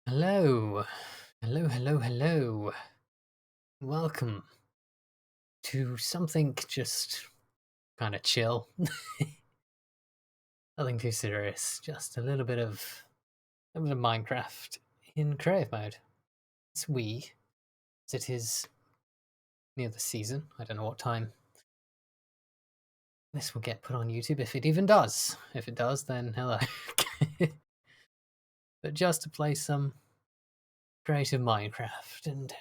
Hello, hello. Welcome to something just kind of chill. Nothing too serious. Just a bit of Minecraft in creative mode. It's as it is near the season. I don't know what time this will get put on YouTube, if it even does. If it does, then hello. But just to play some creative Minecraft and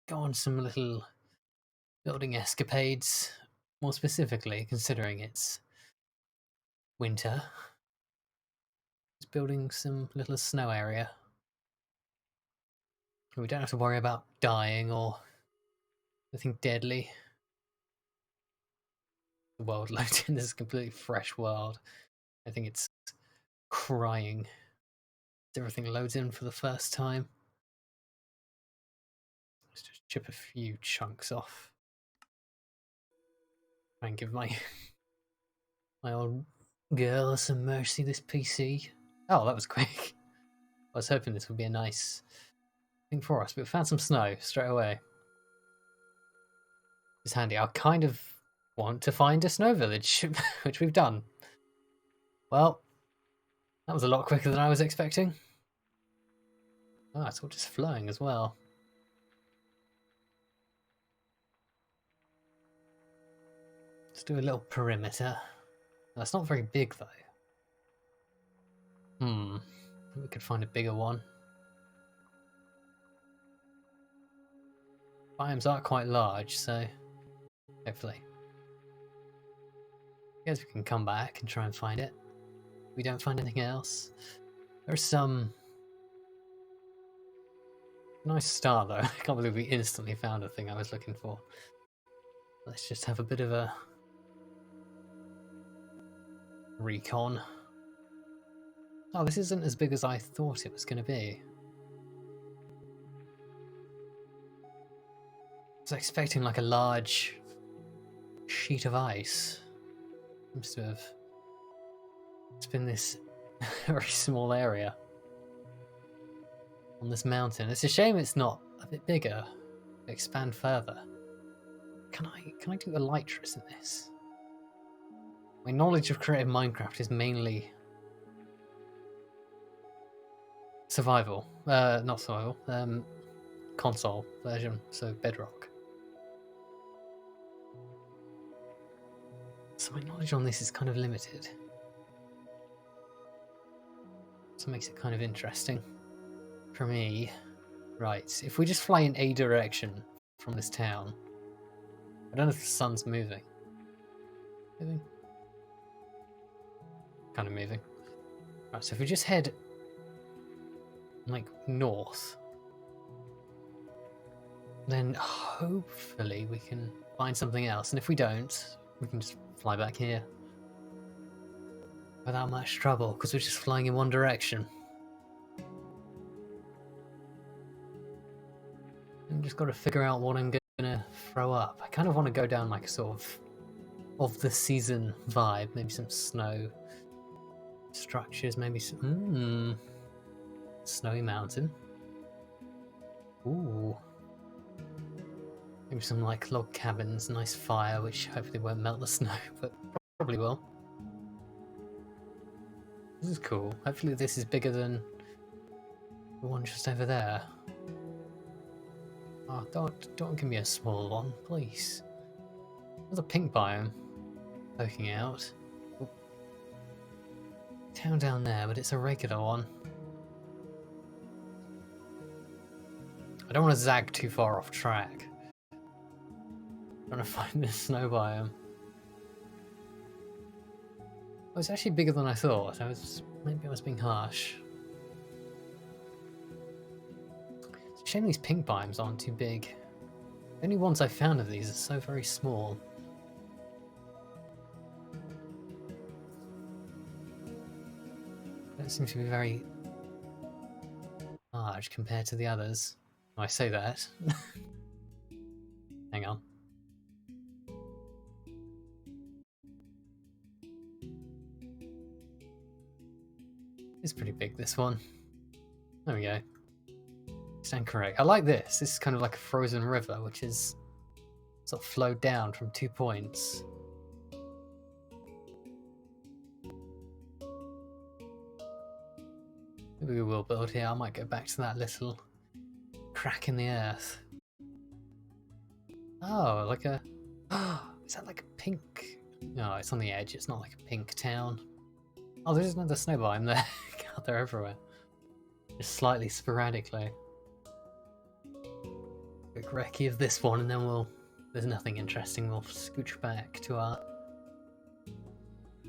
go on some little building escapades. More specifically, considering it's winter. Just building some little snow area. We don't have to worry about dying or anything deadly. The world loaded in this completely fresh world. I think it's crying. Everything loads in for the first time. Let's just chip a few chunks off. Try and give my old girl some mercy, this PC. Oh, that was quick. I was hoping this would be a nice thing for us, but we found some snow straight away. It's handy. I kind of want to find a snow village, which we've done. Well, that was a lot quicker than I was expecting. Oh, it's all just flowing as well. Let's do a little perimeter. That's not very big though. We could find a bigger one. Biomes are quite large, so hopefully. I guess we can come back and try and find it. If we don't find anything else. There's some nice start though. I can't believe we instantly found a thing I was looking for. Let's just have a bit of a recon. Oh, this isn't as big as I thought it was going to be. I was expecting like a large sheet of ice. Seems to have. It's been this very small area on this mountain. It's a shame it's not a bit bigger. Expand further. Can I do elytras in this? My knowledge of creative Minecraft is mainly survival. Not survival. Console version, so Bedrock. So my knowledge on this is kind of limited. So it makes it kind of interesting for me. Right, if we just fly in a direction from this town. I don't know if the sun's moving. Moving? Kind of moving. Right, so if we just head like north, then hopefully we can find something else. And if we don't, we can just fly back here without much trouble, because we're just flying in one direction. I'm just got to figure out what I'm gonna throw up. I kind of want to go down like a sort of the season vibe. Maybe some snow structures, maybe some snowy mountain. Ooh. Maybe some like log cabins, nice fire, which hopefully won't melt the snow, but probably will. This is cool. Hopefully this is bigger than the one just over there. Oh, don't give me a small one, please. There's a pink biome poking out. Oh. Town down there, but it's a regular one. I don't want to zag too far off track. I'm trying to find this snow biome. Oh, it's actually bigger than I thought. Maybe I was being harsh. It's a shame these pink biomes aren't too big. The only ones I've found of these are so very small. They don't seem to be very large compared to the others. Oh, I say that. Hang on. It's pretty big, this one. There we go. stand correct. I like this. This is kind of like a frozen river, which is sort of flowed down from 2 points. Maybe we will build here. I might go back to that little crack in the earth. Oh, like a... is that like a pink... No, it's on the edge. It's not like a pink town. Oh, there's another snow biome there. God, they're everywhere. Just slightly sporadically. Quick recce of this one, and then we'll... There's nothing interesting. We'll scooch back to our...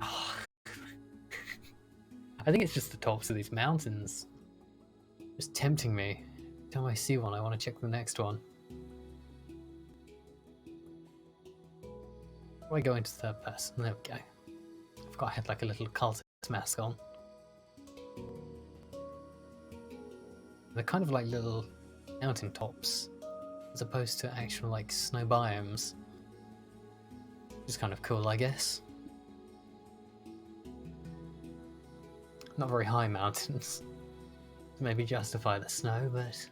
Oh. I think it's just the tops of these mountains. Just tempting me. Every time I see one, I want to check the next one. How do I go into third person? There we go. I forgot I had like a little cultist mask on. They're kind of like little mountain tops, as opposed to actual like snow biomes. Which is kind of cool, I guess. Not very high mountains to maybe justify the snow, but...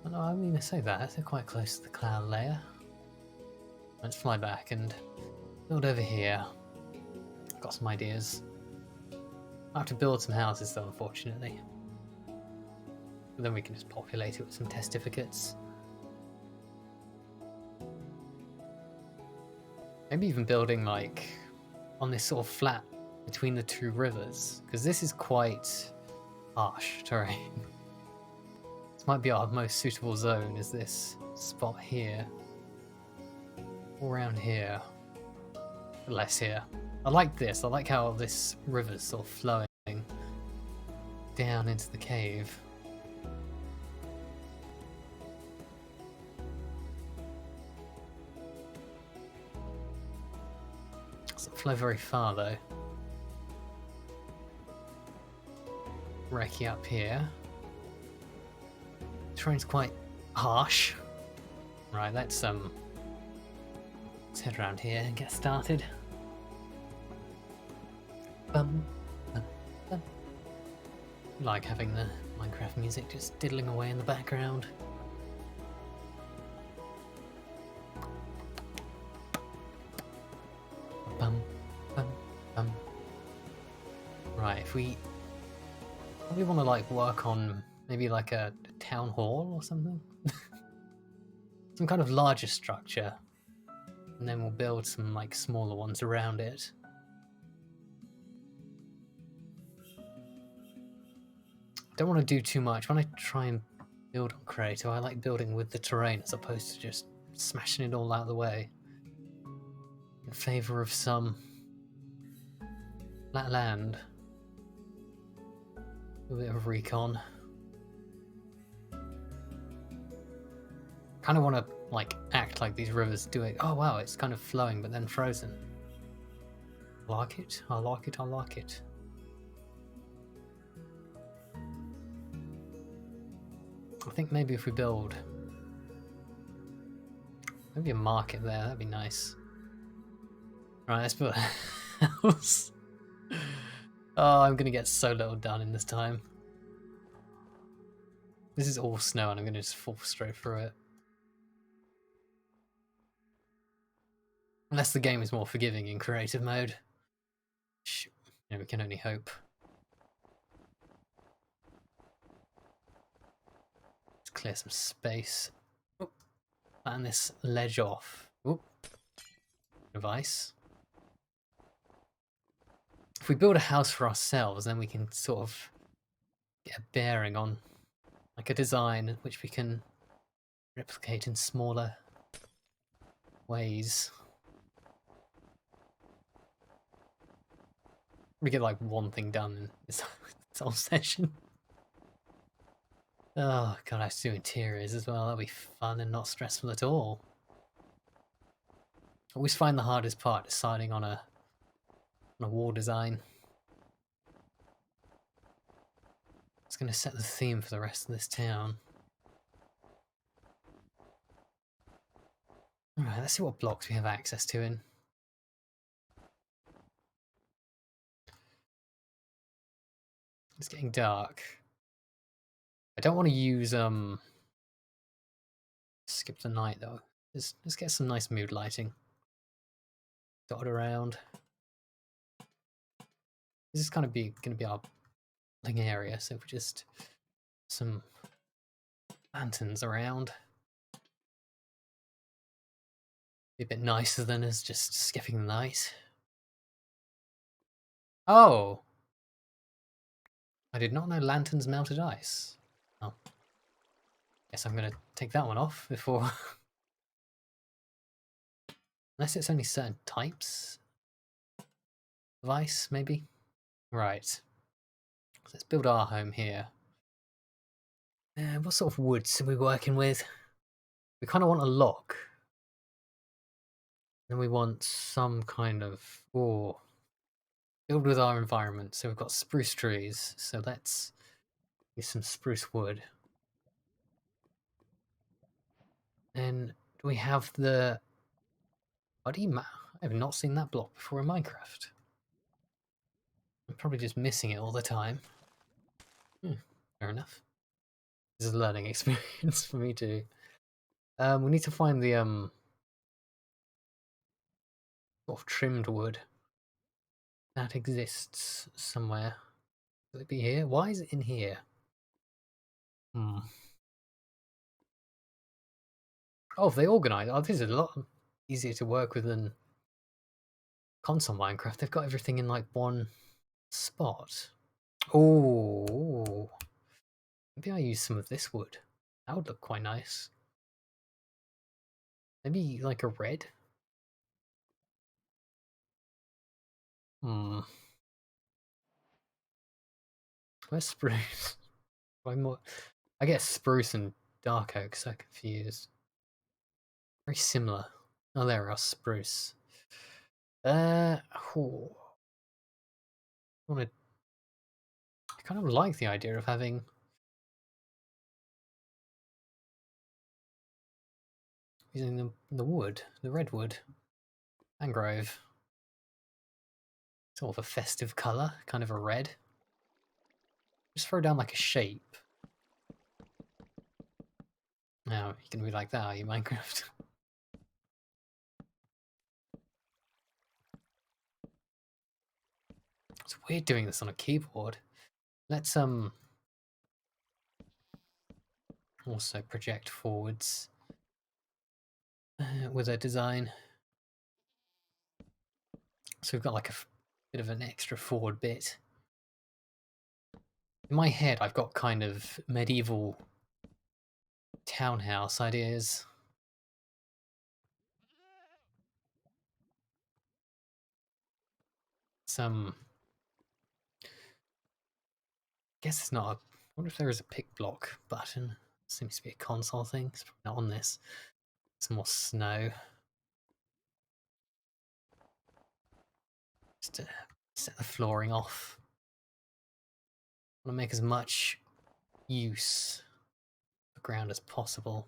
Well, no, I mean, I say that, they're quite close to the cloud layer. Let's fly back and build over here. Got some ideas. I have to build some houses though, unfortunately. But then we can just populate it with some testificates. Maybe even building like on this sort of flat between the two rivers, because this is quite harsh terrain. This might be our most suitable zone, is this spot here. All around here. Less here. I like this. I like how this river's sort of flowing down into the cave. Doesn't flow very far though. Recce up here. Terrain's quite harsh. Right, let's head around here and get started. Bum, bum, bum. Like having the Minecraft music just diddling away in the background. Bum, bum, bum. Right, if we probably want to like work on maybe like a town hall or something. Some kind of larger structure. And then we'll build some like smaller ones around it. Don't want to do too much. When I try and build on Creator, I like building with the terrain as opposed to just smashing it all out of the way. In favour of some flat land. A bit of recon. Kind of want to like act like these rivers do it. Oh wow, it's kind of flowing but then frozen. I like it. I like it. I like it. I think maybe if we build maybe a market there, that'd be nice. Right, let's build a house. Oh, I'm gonna get so little done in this time. This is all snow and I'm gonna just fall straight through it. Unless the game is more forgiving in creative mode. We can only hope. Let's clear some space. Oop. Flatten this ledge off. Oop. Device. If we build a house for ourselves, then we can sort of get a bearing on like a design which we can replicate in smaller ways. We get like one thing done in this whole session. Oh god, I have to do interiors as well. That'll be fun and not stressful at all. I always find the hardest part deciding on a wall design. It's going to set the theme for the rest of this town. Alright, let's see what blocks we have access to in. It's getting dark. I don't want to use skip the night though. Let's get some nice mood lighting dotted around. This is kind of gonna be our living area, so if we just some lanterns around, be a bit nicer than us just skipping the night. Oh, I did not know lanterns melted ice. Oh, guess I'm gonna take that one off before. Unless it's only certain types of ice, maybe. Right. So let's build our home here. What sort of woods are we working with? We kind of want a lock. Then we want some kind of build with our environment. So we've got spruce trees. So let's use some spruce wood. And do we have the buddy map? I have not seen that block before in Minecraft. I'm probably just missing it all the time. Fair enough. This is a learning experience for me too. We need to find the sort of trimmed wood that exists somewhere. Will it be here? Why is it in here? Oh, if they organise. Oh, this is a lot easier to work with than console Minecraft. They've got everything in like one spot. Oh, maybe I use some of this wood. That would look quite nice. Maybe like a red. Where's spruce? I get spruce and dark oak so confused. Very similar. Oh, there we are, spruce. I kind of like the idea of having using the wood, the redwood, mangrove. Sort of a festive colour, kind of a red. Just throw down like a shape. Now, you're gonna be like that, are you, Minecraft? It's weird doing this on a keyboard. Let's also project forwards with our design. So we've got like a bit of an extra forward bit. In my head, I've got kind of medieval townhouse ideas. I guess it's not a... I wonder if there is a pick block button. Seems to be a console thing. It's probably not on this. Some more snow. Just to set the flooring off. I want to make as much use of the ground as possible.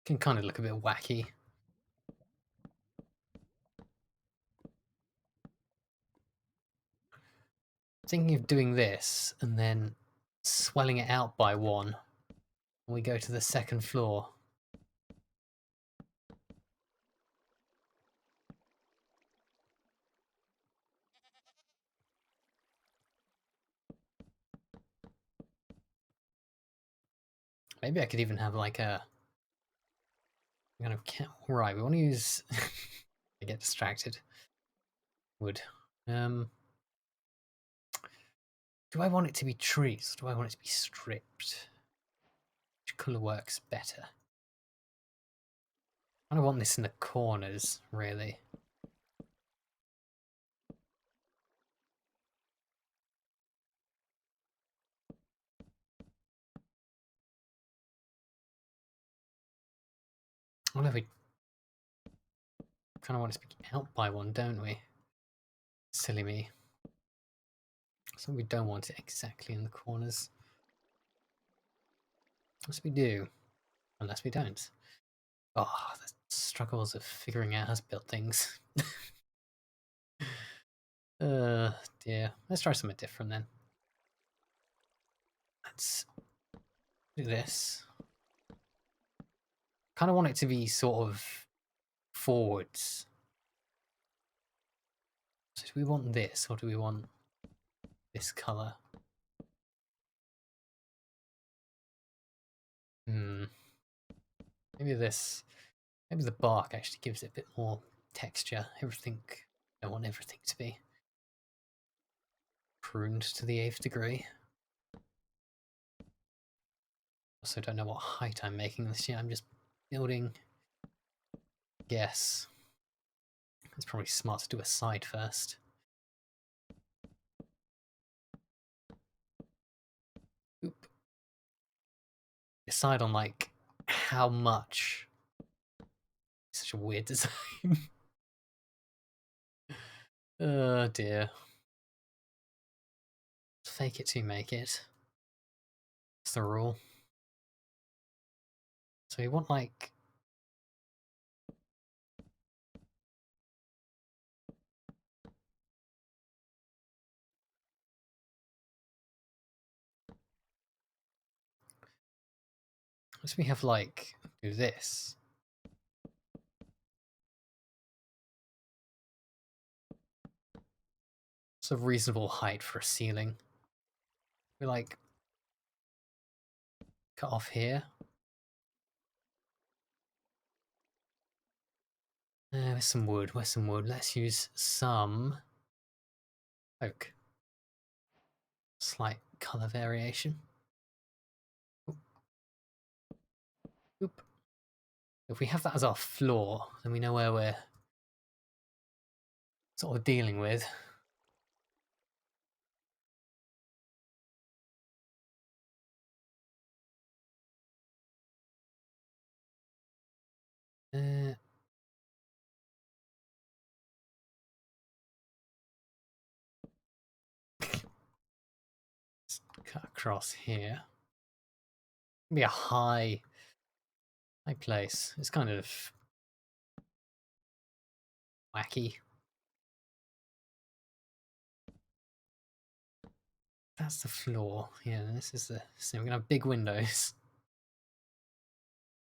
Can kind of look a bit wacky. Thinking of doing this and then swelling it out by one when we go to the second floor. Maybe I could even have like a kind of right. We want to use. I get distracted. Wood. Do I want it to be trees? Or do I want it to be stripped? Which colour works better? I kind of want this in the corners, really. I wonder if we kind of want it to be out by one, don't we? Silly me. So we don't want it exactly in the corners. Unless we do. Unless we don't. Oh, the struggles of figuring out how to build things. Dear. Let's try something different then. Let's do this. Kind of want it to be sort of forwards. So do we want this or do we want this colour? Maybe this. Maybe the bark actually gives it a bit more texture. Everything. I want everything to be pruned to the 8th degree. Also don't know what height I'm making this year. I'm just building. Guess. It's probably smart to do a side first. Oop. Decide on like how much. Such a weird design. Oh dear. Fake it to make it. That's the rule. So we want like. So we have like do this. It's a reasonable height for a ceiling. We like cut off here. Where's some wood? Where's some wood? Let's use some oak. Slight colour variation. Oop. Oop. If we have that as our floor, then we know where we're sort of dealing with. Let's cut across here. Be a high place. It's kind of wacky. That's the floor. Yeah, this is the. So we're gonna have big windows.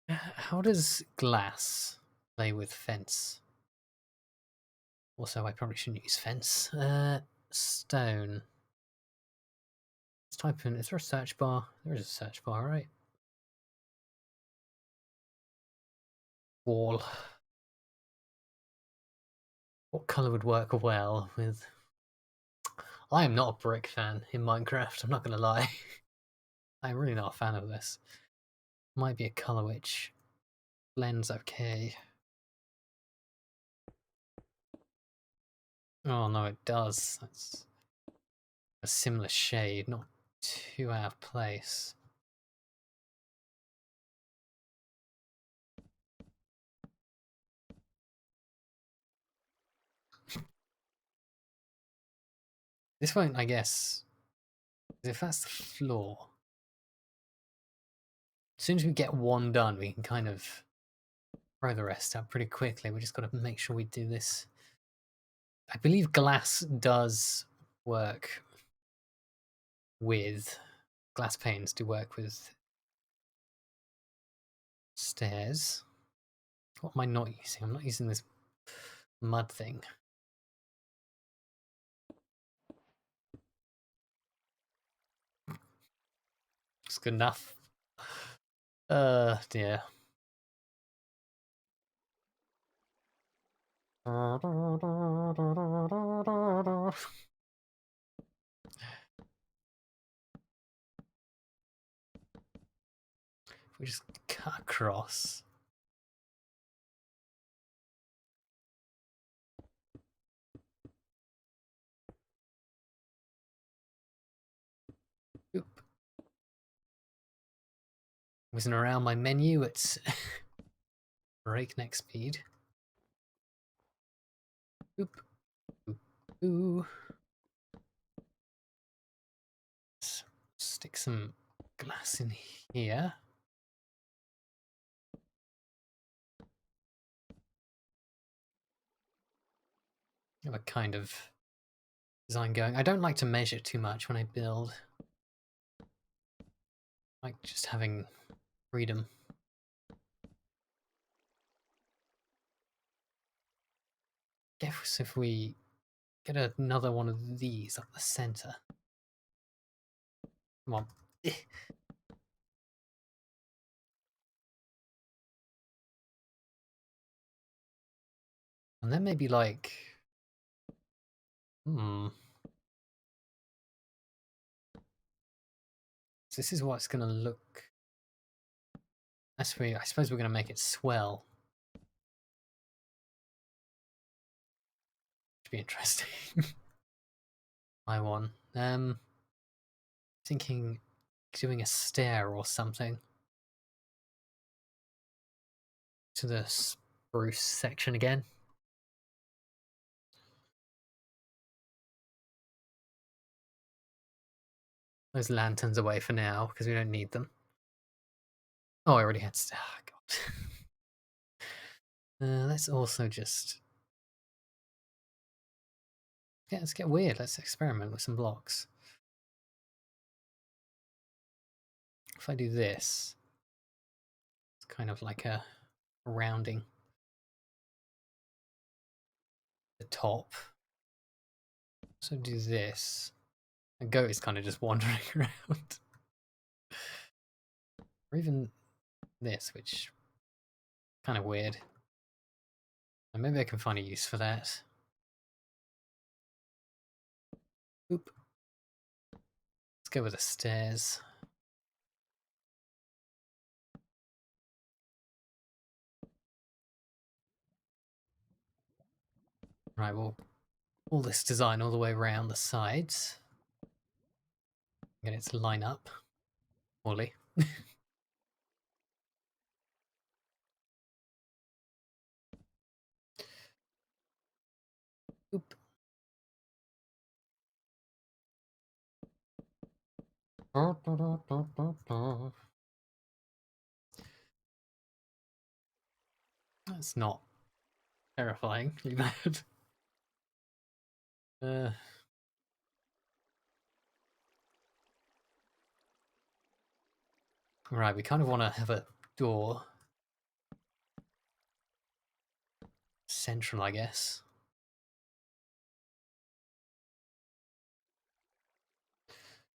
How does glass play with fence? Also, I probably shouldn't use fence. Stone. Let's type in. Is there a search bar? There is a search bar, right? Wall. What colour would work well with? I am not a brick fan in Minecraft. I'm not gonna lie. I'm really not a fan of this. Might be a colour which blends okay. Oh no, it does. That's a similar shade, not too out of place. This won't, I guess, if that's the floor. As soon as we get one done, we can kind of throw the rest out pretty quickly. We just got to make sure we do this. I believe glass does work with glass panes do work with stairs. What am I not using? I'm not using this mud thing. It's good enough. Dear. If we just cut across. Oop. Whizzing around my menu at breakneck speed. Oop. Oop. Ooh. Let's stick some glass in here. have a kind of design going. I don't like to measure too much when I build. I like just having freedom. Guess if we get another one of these up the center. Come on. And then maybe like... So this is what it's going to look... I suppose we're going to make it swell. Should be interesting. My one. Thinking doing a stair or something to the spruce section again. Those lanterns away for now because we don't need them. Oh, I already had. Oh, God. Let's also just. Yeah, let's get weird. Let's experiment with some blocks. If I do this, it's kind of like a rounding the top. So do this. A goat is kind of just wandering around. Or even this, which kind of weird. And maybe I can find a use for that. Oop. Let's go with the stairs. Right, we'll pull this design all the way around the sides. Get it to line up. Poorly. Oop. That's not terrifyingly bad. Right, we kind of want to have a door central, I guess.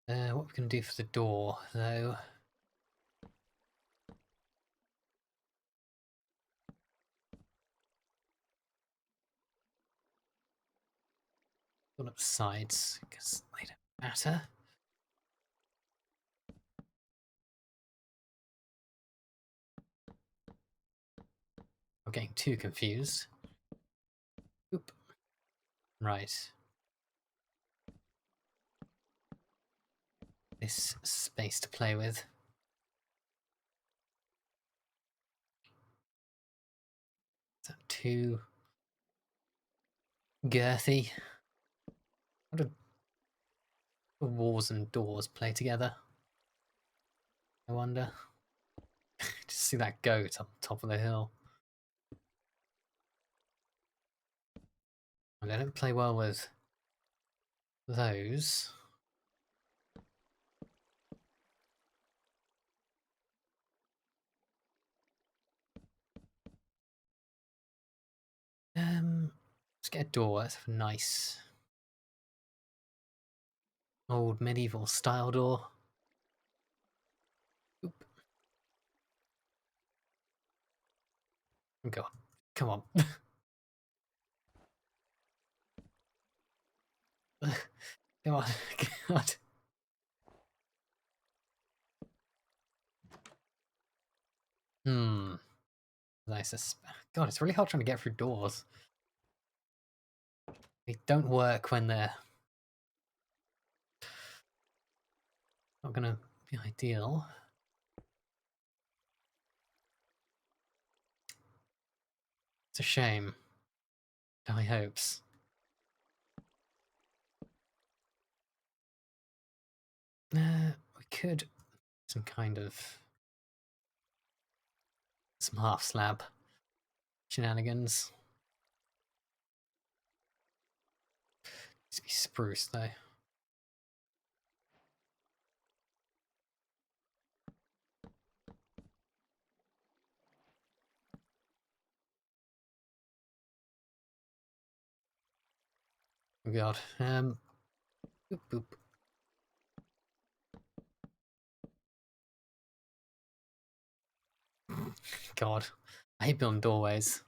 What we can do for the door, though. Put up sides, because they don't matter. I'm getting too confused. Oop. Right. This space to play with. Is that too girthy? How do walls and doors play together? I wonder. Just see that goat up top of the hill. And I don't play well with those. Let's get a door. Let's have a nice old medieval style door. Oop. Go on. Come on. Come on. God. Nice. God, it's really hard trying to get through doors. They don't work when they're not gonna be ideal. It's a shame. High hopes. We could some kind of some half slab shenanigans. Needs to be spruce though. Oh god. Boop boop. God. I hate building doorways.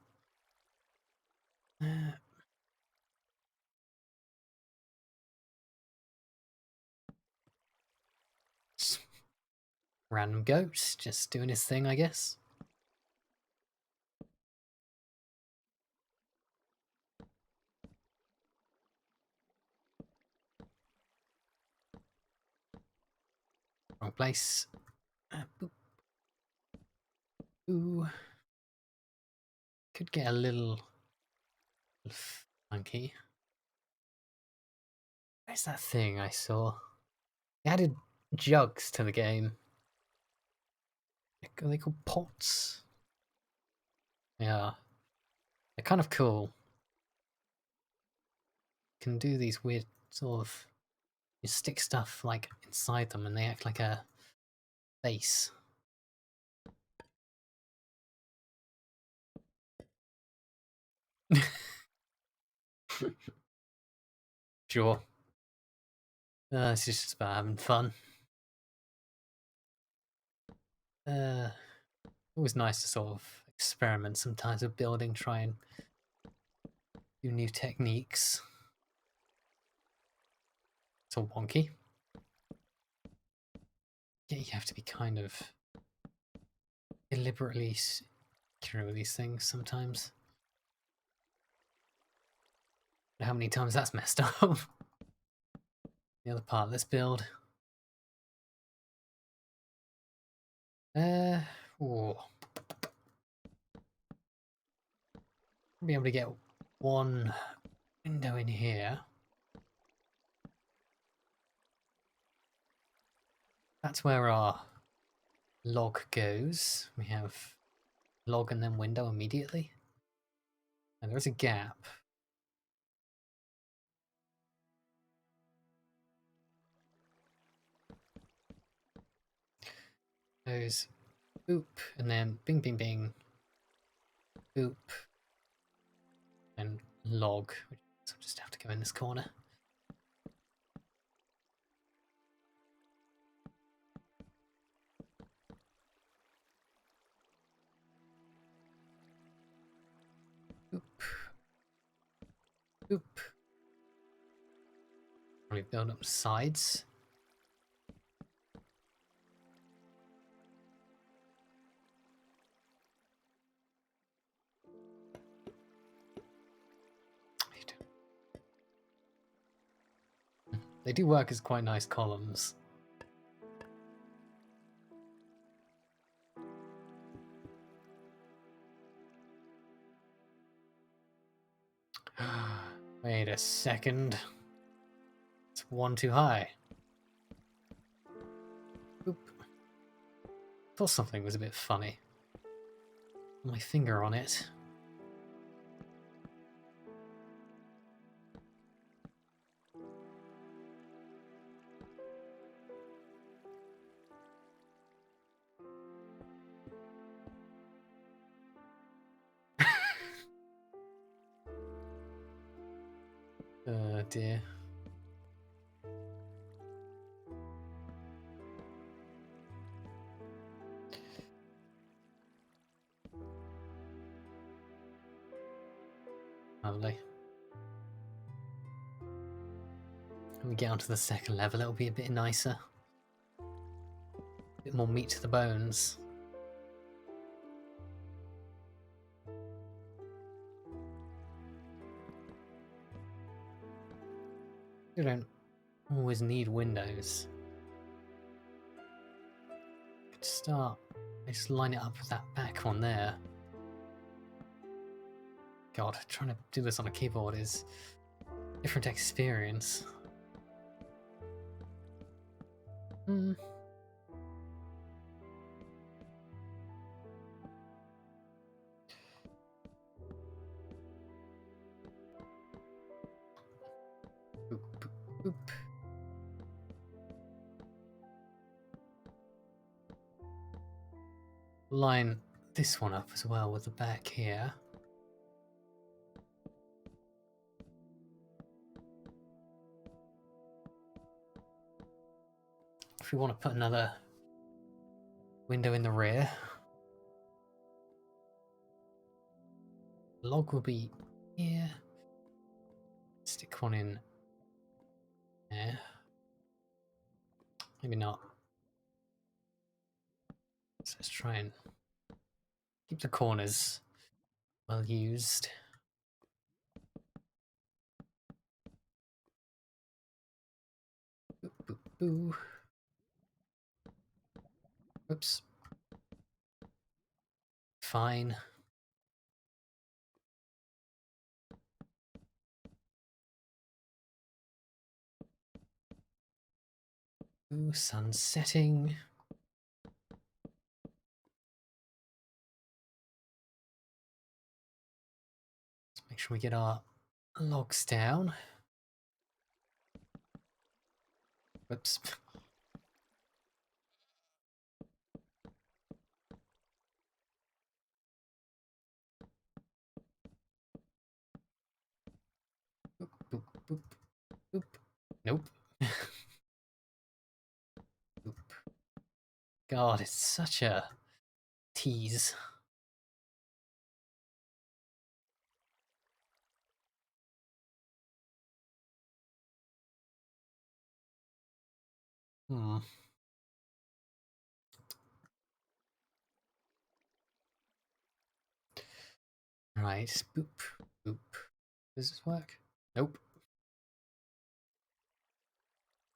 Random goat, just doing his thing, I guess. Wrong place. Boop. Ooh. Could get a little funky. Where's that thing I saw? They added jugs to the game. Are they called pots? Yeah. They're kind of cool. Can do these weird sort of... You stick stuff like inside them and they act like a base. Sure. It's just about having fun. Always nice to sort of experiment sometimes with building, try and do new techniques. It's all wonky. Yeah, you have to be kind of deliberately secure with these things sometimes. How many times that's messed up. The other part, let's build. Oh. Be able to get one window in here. That's where our log goes. We have log and then window immediately. And there's a gap. Goes boop, and then bing, bing, bing, boop, and log. So I'll just have to go in this corner. Boop. Boop. Probably build up sides. They do work as quite nice columns. Wait a second. It's one too high. Boop. Thought something was a bit funny. My finger on it. Oh dear. Lovely. When we get onto the second level, it'll be a bit nicer. A bit more meat to the bones. You don't always need windows. Could start. Just line it up with that back one there. God, trying to do this on a keyboard is a different experience. Oop. line this one up as well with the back here. If we want to put another window in the rear, log will be here. Stick one in there. Maybe not. So let's try and keep the corners well used. Boop, boop, boo. Oops. Fine. Ooh, sun setting. Let's make sure we get our logs down. Whoops. Boop, boop, boop, boop. Nope. Boop. God, it's such a tease. Hmm. Right. Boop, boop. Does this work? Nope.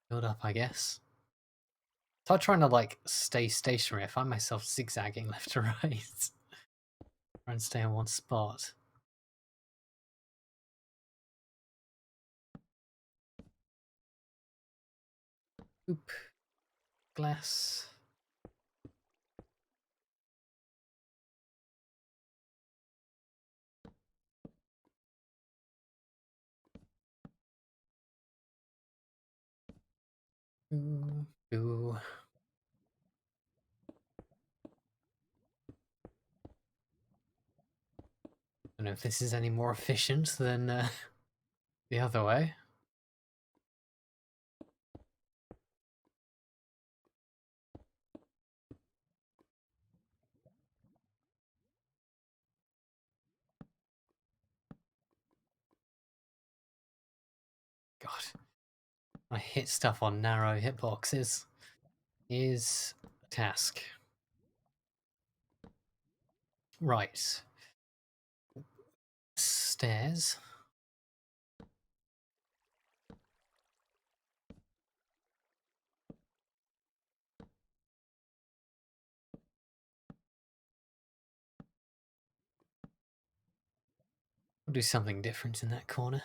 Build up, I guess. So I'm trying to like stay stationary. I find myself zigzagging left to right. Try and stay in one spot. Oop. Glass. Ooh. Ooh. I don't know if this is any more efficient than the other way. God. I hit stuff on narrow hitboxes is a task. Right. Stairs. We'll do something different in that corner.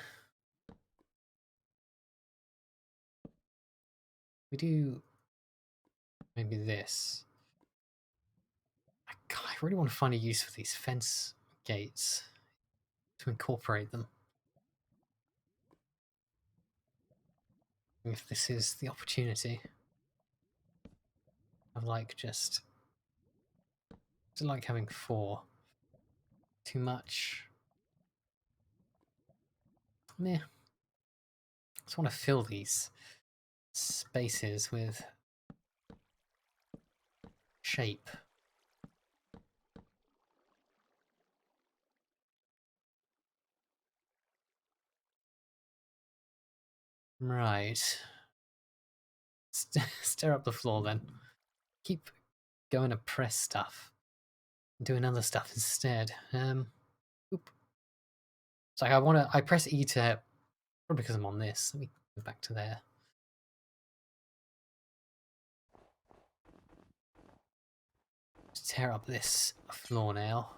We do maybe this. God, I really want to find a use for these fence gates to incorporate them. If this is the opportunity of like just like having 4. Too much. Meh. Just want to fill these spaces with shape. Right. Stir up the floor then. Keep going to press stuff. Doing other stuff instead. Oop. It's like I press E to, probably because I'm on this. Let me go back to there. Just tear up this floor now.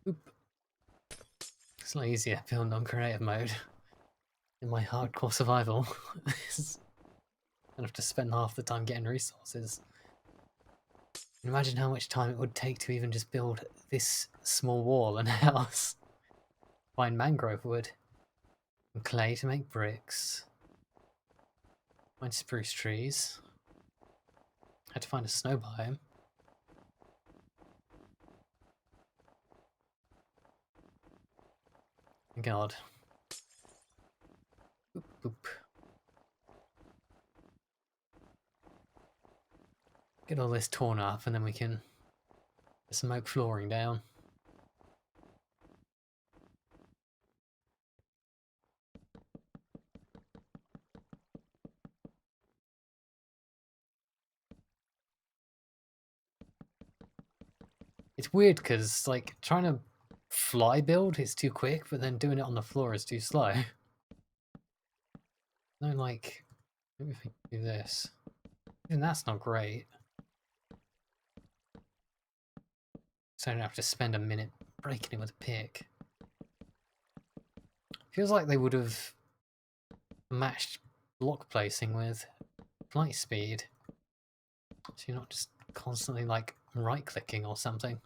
Oop. It's a lot easier building on creative mode. In my hardcore survival, I don't have to spend half the time getting resources. Imagine how much time it would take to even just build this small wall and house. Find mangrove wood. And clay to make bricks. Find spruce trees. Had to find a snow biome. God. Boop, boop. Get all this torn up and then we can get some oak flooring down. It's weird because, like, trying to fly build is too quick, but then doing it on the floor is too slow. No, like, maybe if we do this. Even that's not great. So I don't have to spend a minute breaking it with a pick. Feels like they would have matched block placing with flight speed. So you're not just constantly, like, right-clicking or something.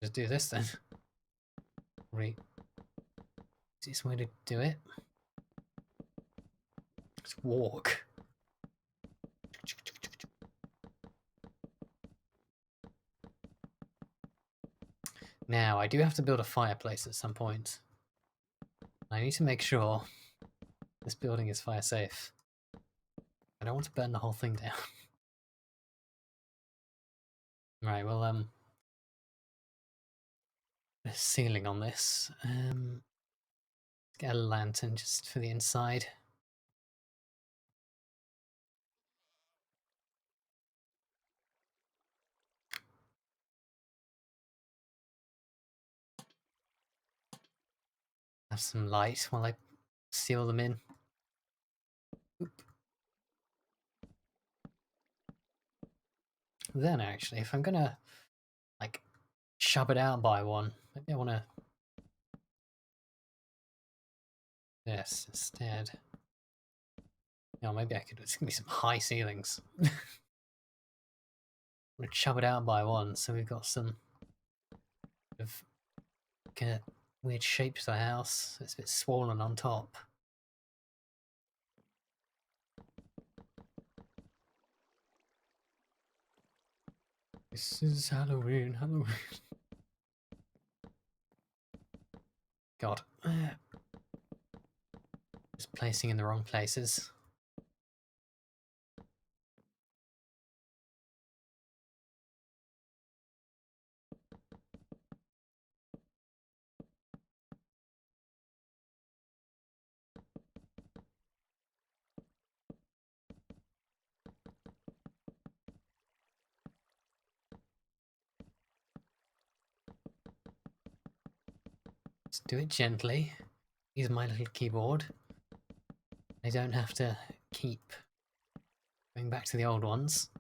Just do this then. Right. Easiest way to do it. Just walk. Now, I do have to build a fireplace at some point. I need to make sure this building is fire safe. I don't want to burn the whole thing down. Right, well, the ceiling on this. Get a lantern just for the inside. Have some light while I seal them in. Oop. Then, actually, if I'm gonna, like, shove it out by one, maybe I want to this instead. No, maybe I could. It's gonna be some high ceilings. I'm gonna chop it out by one, so we've got some of kind of weird shape to the house. It's a bit swollen on top. This is Halloween, Halloween. God. Just placing in the wrong places. Just do it gently. Use my little keyboard. I don't have to keep going back to the old ones.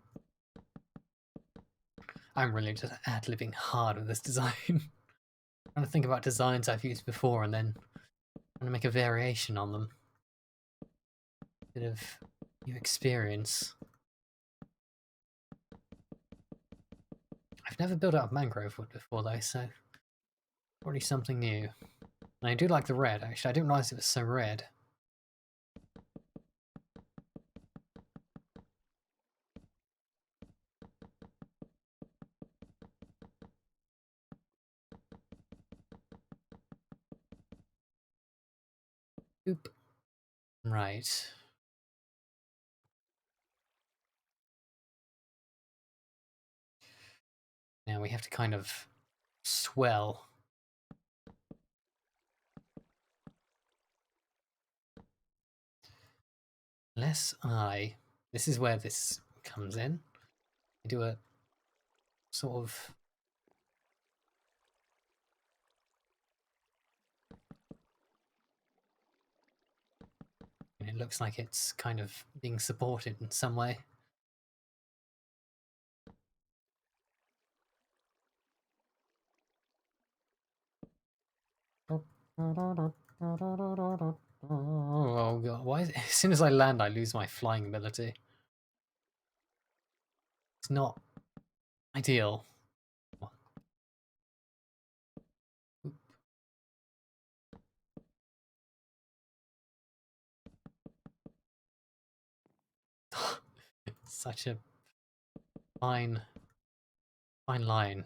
I'm really just ad-libbing hard with this design. Trying to think about designs I've used before and then trying to make a variation on them. Bit of new experience. I've never built out of mangrove wood before though, so probably something new. And I do like the red, actually. I didn't realise it was so red. Oop. Right. Now we have to kind of swell. Unless I... This is where this comes in. I do a sort of... It looks like it's kind of being supported in some way. Oh god, why is it, as soon as I land I lose my flying ability? It's not ideal. Such a fine line.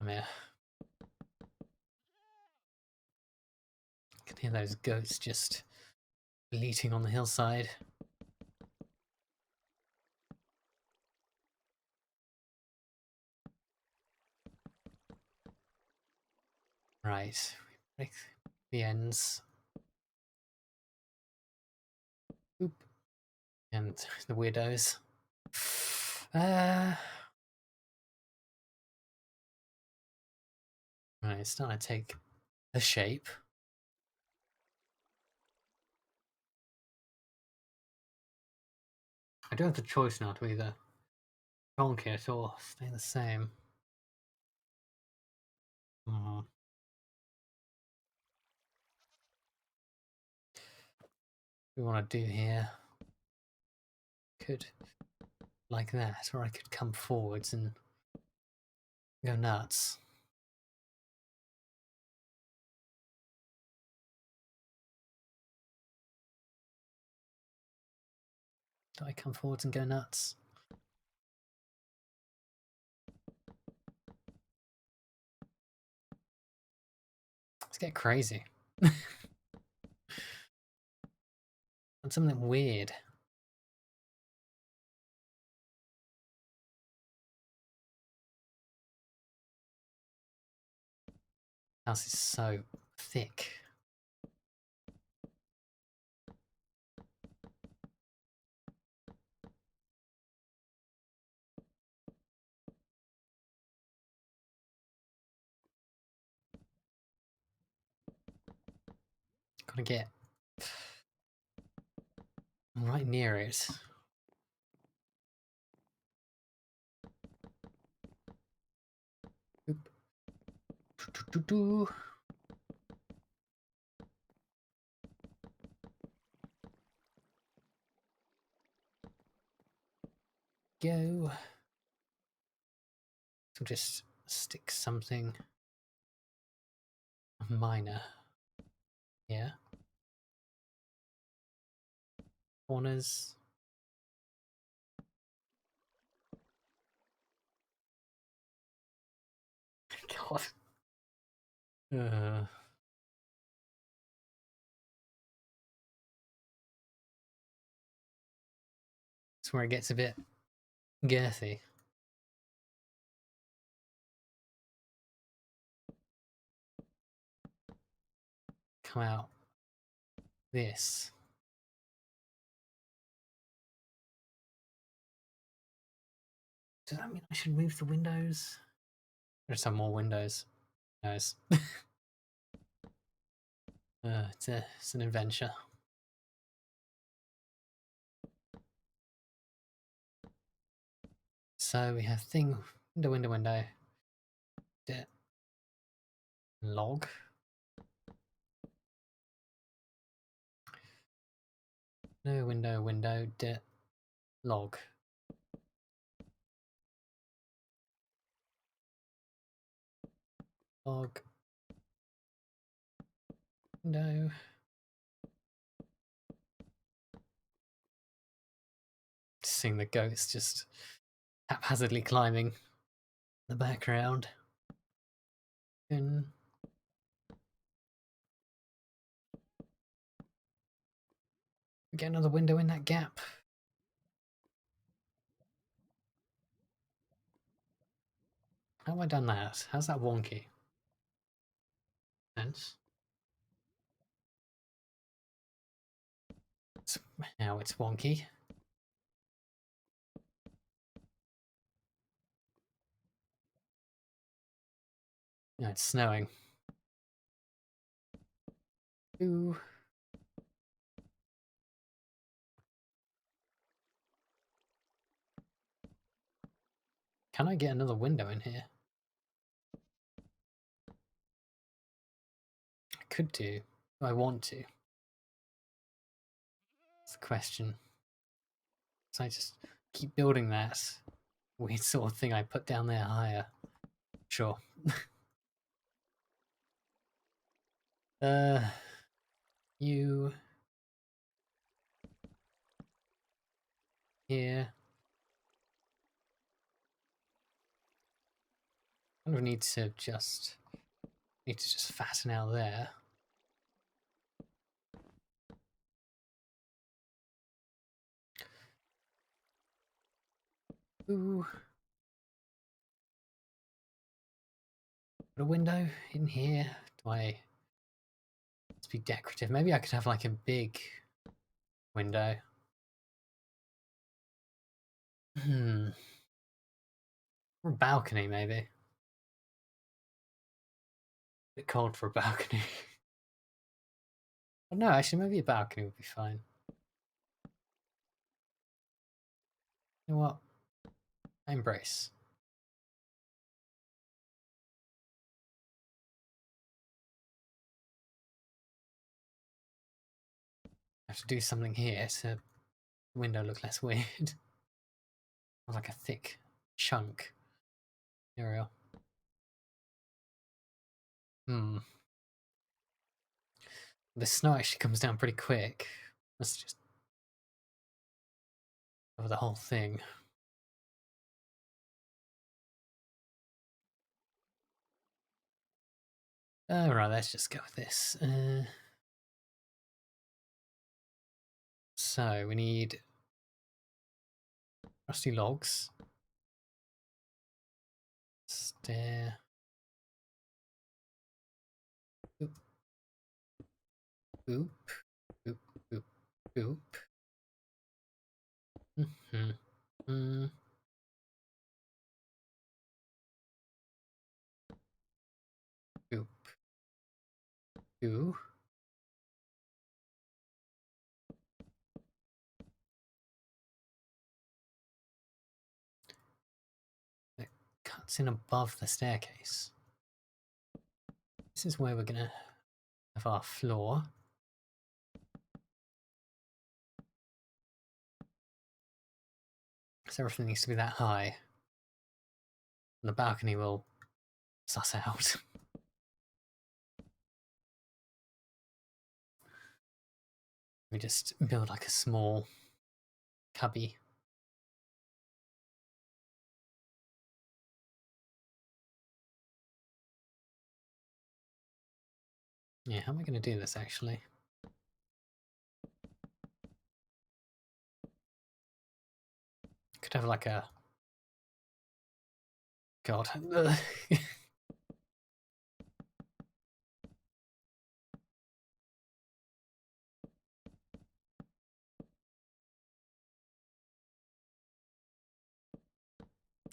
I mean, I can hear those goats just bleating on the hillside. Right, we break the ends. Oop. And the weirdos. Right, it's starting to take a shape. I don't have the choice now to either conk it or stay the same. We want to do here? Could like that, or I could come forwards and go nuts. Do I come forwards and go nuts? Let's get crazy. And something weird. House is so thick. Gotta get right near it. Oop. Go. So just stick something minor. Yeah. Corners. God. It's where it gets a bit girthy. Come out this. Does that mean I should move the windows? There's some more windows. Nice. It's an adventure. So we have thing, window. Log. No window, log. Log. Window. Seeing the ghosts just haphazardly climbing in the background. And get another window in that gap. How have I done that? How's that wonky? Sense. Now it's wonky. No, it's snowing. Ooh. Can I get another window in here? I could do. Do I want to? That's the question. So I just keep building that weird sort of thing I put down there higher. Sure. You here. Kind of need to just fatten out there. Ooh. Put a window in here. Do I? Let's be decorative. Maybe I could have like a big window. Or a balcony, maybe. A bit cold for a balcony. Oh, no, actually, maybe a balcony would be fine. You know what? I embrace. I have to do something here to the window look less weird. Like a thick chunk. There we go. The snow actually comes down pretty quick. Let's just cover the whole thing. Right, let's just go with this. So we need rusty logs. Stair. Boop. Boop. Boop. Boop. Boop. Boop. Boo. It cuts in above the staircase. This is where we're gonna have our floor. So everything needs to be that high. And the balcony will suss out. We just build like a small cubby. Yeah, how am I going to do this actually? Could have like a... God.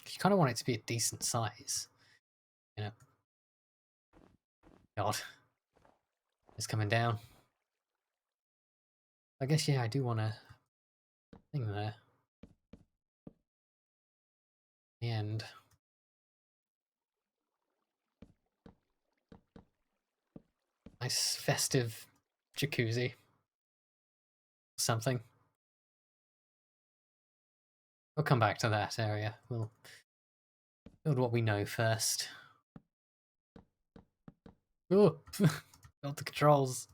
You kind of want it to be a decent size. You know. God. It's coming down. I guess, yeah, I do want a thing there. The end. Nice festive jacuzzi. Something. We'll come back to that area. We'll build what we know first. Oh! Build the controls.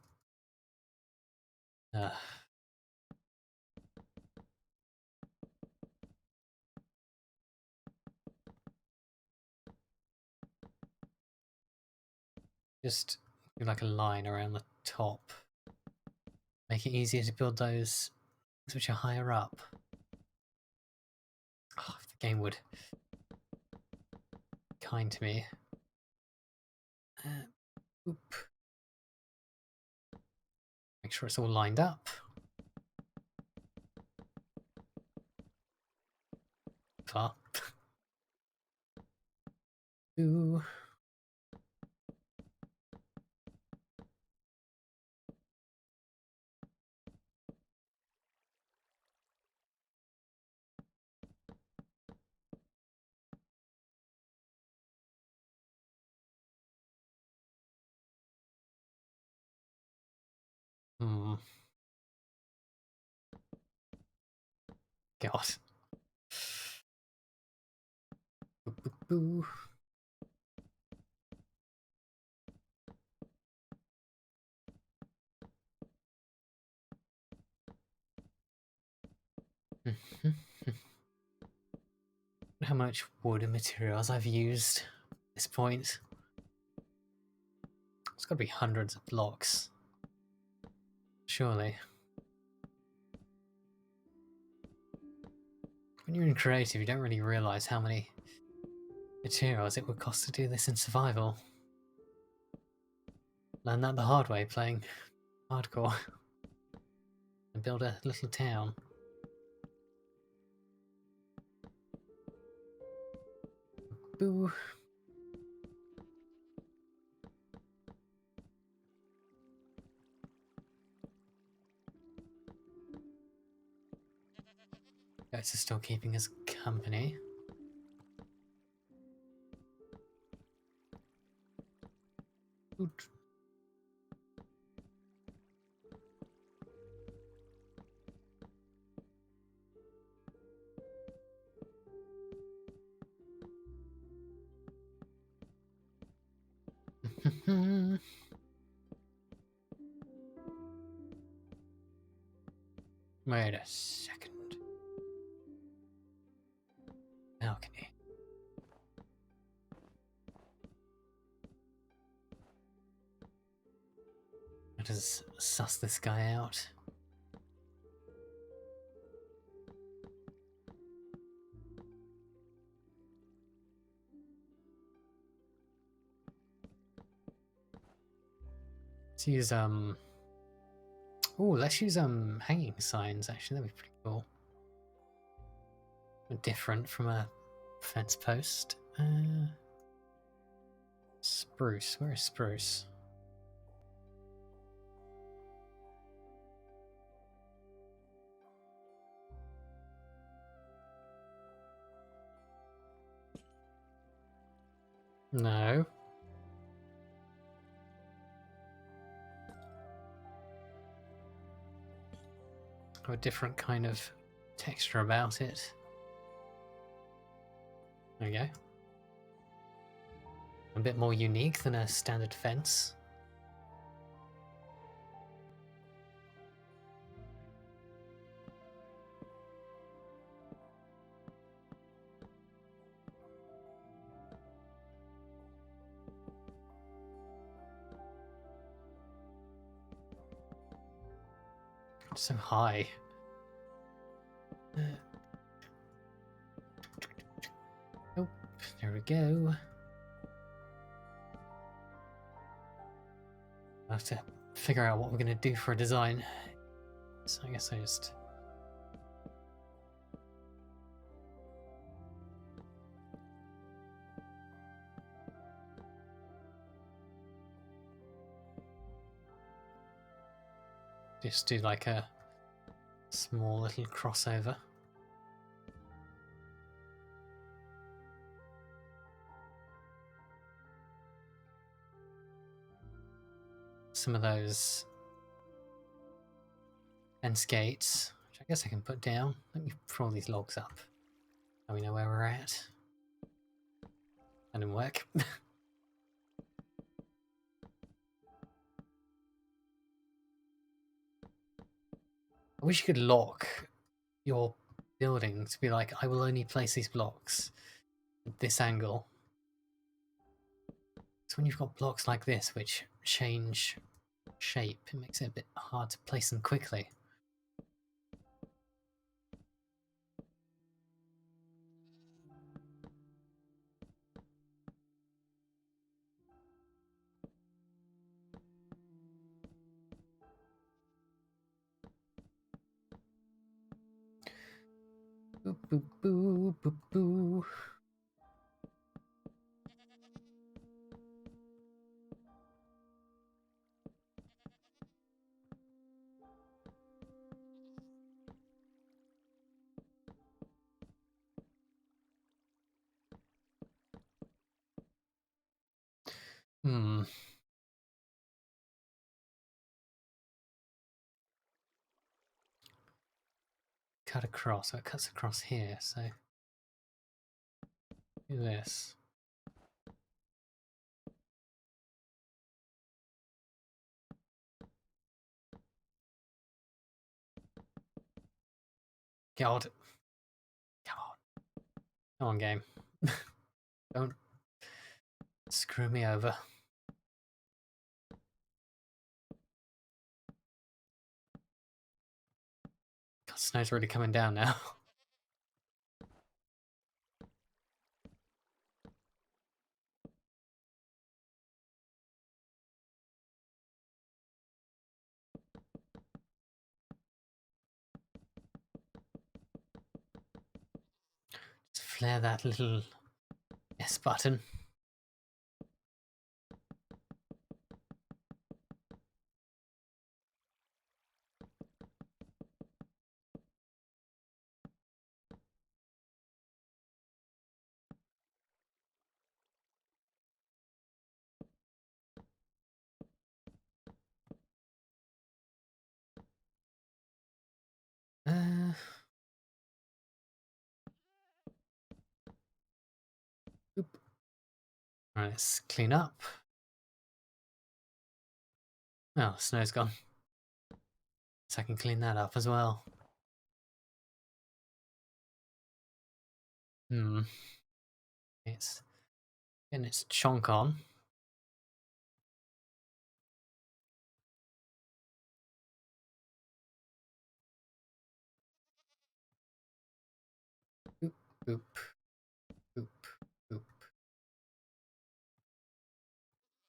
Just do like a line around the top. Make it easier to build those which are higher up. Oh, if the game would be kind to me. Oop. Make sure it's all lined up. Up. Ooh. Hmm. God. Boo, boo, boo. How much wood and materials I've used at this point. It's got to be hundreds of blocks. Surely. When you're in creative, you don't really realise how many materials it would cost to do this in survival. Learn that the hard way playing hardcore. And build a little town. Boo. Goats are still keeping us company. Oot. Wait a second. Balcony. Let us suss this guy out. Let's use let's use hanging signs actually, that'd be pretty cool. Different from a fence post. Spruce, where is spruce? No. Got a different kind of texture about it. There we go. A bit more unique than a standard fence. So high. Oh, there we go. I have to figure out what we're going to do for a design. So I guess I just do like a small little crossover. Some of those fence gates, which I guess I can put down. Let me throw all these logs up so we know where we're at. That didn't work. I wish you could lock your building to be like, I will only place these blocks at this angle. So when you've got blocks like this which change shape, it makes it a bit hard to place them quickly. Boo boo boo boo boo. Hmm. cut across, so it cuts across here, so do this. God. Come on. Come on, game. Don't screw me over. God, snow's really coming down now. Just flare that little S button. Oop. Right, let's clean up. Oh, snow's gone. So I can clean that up as well. It's getting its chonk on. Boop, boop, boop, boop.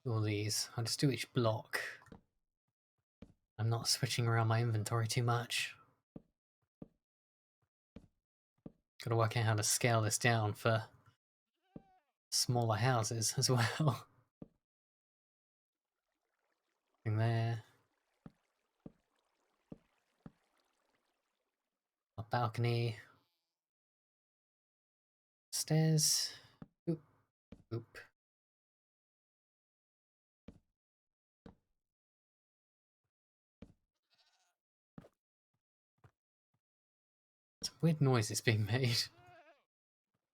All these. I'll just do each block. I'm not switching around my inventory too much. Gotta work out how to scale this down for smaller houses as well. There. A balcony. Stairs. Boop, boop. Some weird noises being made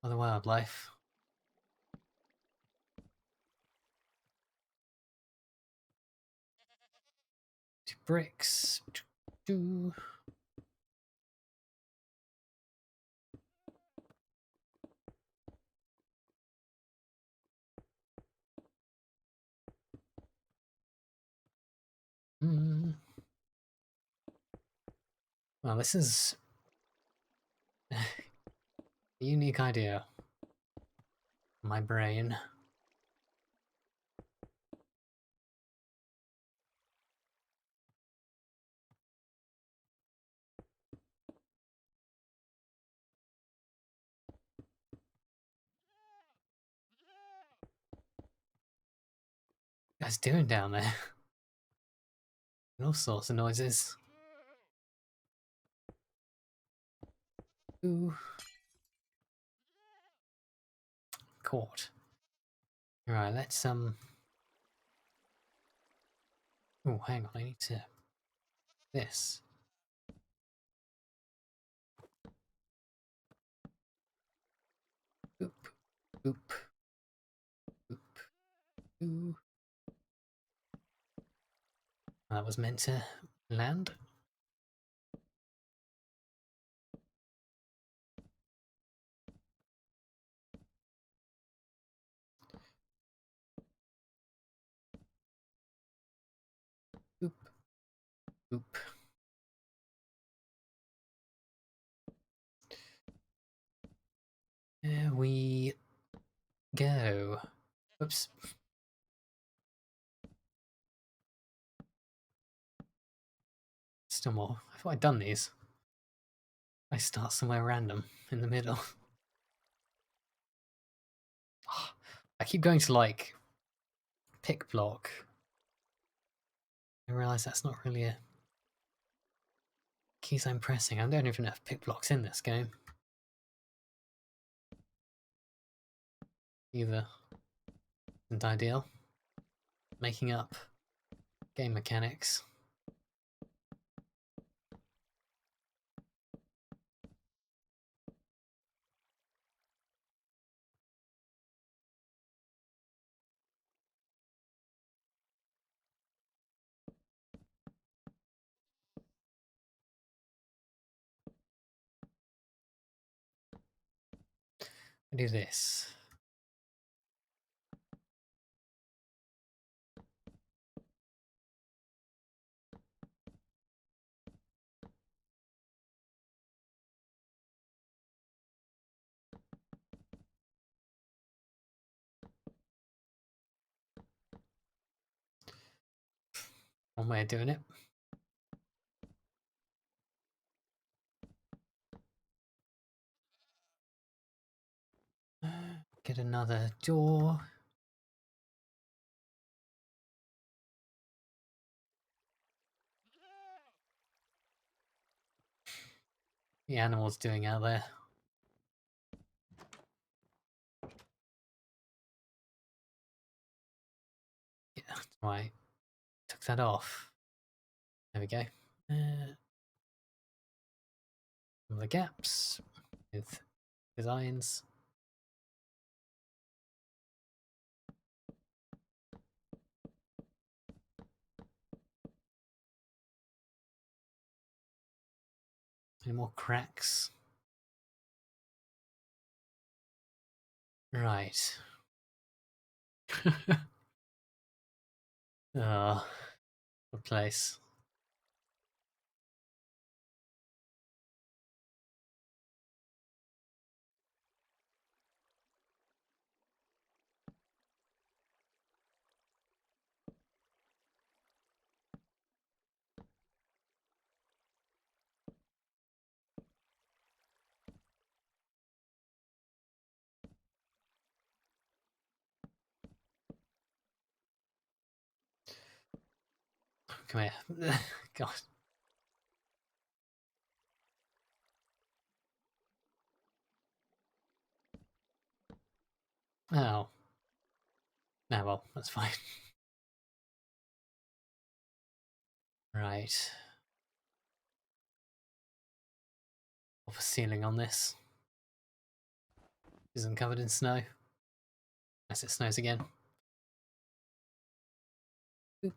by the wildlife. 2 bricks. Do. Well, this is a unique idea. My brain. What are you guys doing down there? All sorts of noises. Ooh. Caught. Right, let's Oh, hang on, I need to this. Boop. Boop. Boop. Ooh. That was meant to land. Boop. Boop. There we go. Oops. Still more. I thought I'd done these. I start somewhere random in the middle. I keep going to like pick block. I realise that's not really a keys I'm pressing. I don't even have pick blocks in this game. Either isn't ideal. Making up game mechanics. I do this. One way of doing it. Get another door. The animal's doing out there. Yeah, right. Took that off. There we go. Some of the gaps with designs. Any more cracks? Right. Oh, what place. Come here. God. Oh. Ah, well, that's fine. Right. Off a ceiling on this. Isn't covered in snow. Unless it snows again. Boop.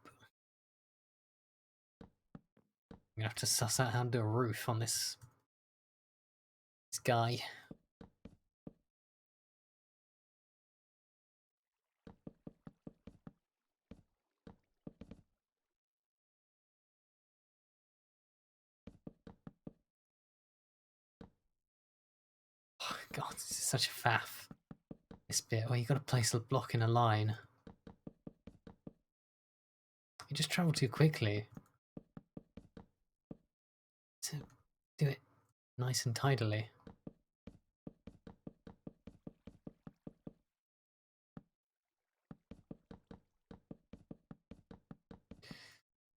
I'm gonna have to suss out how to do a roof on this guy. Oh, God, this is such a faff. This bit where you got to place a block in a line. You just travel too quickly to do it nice and tidily.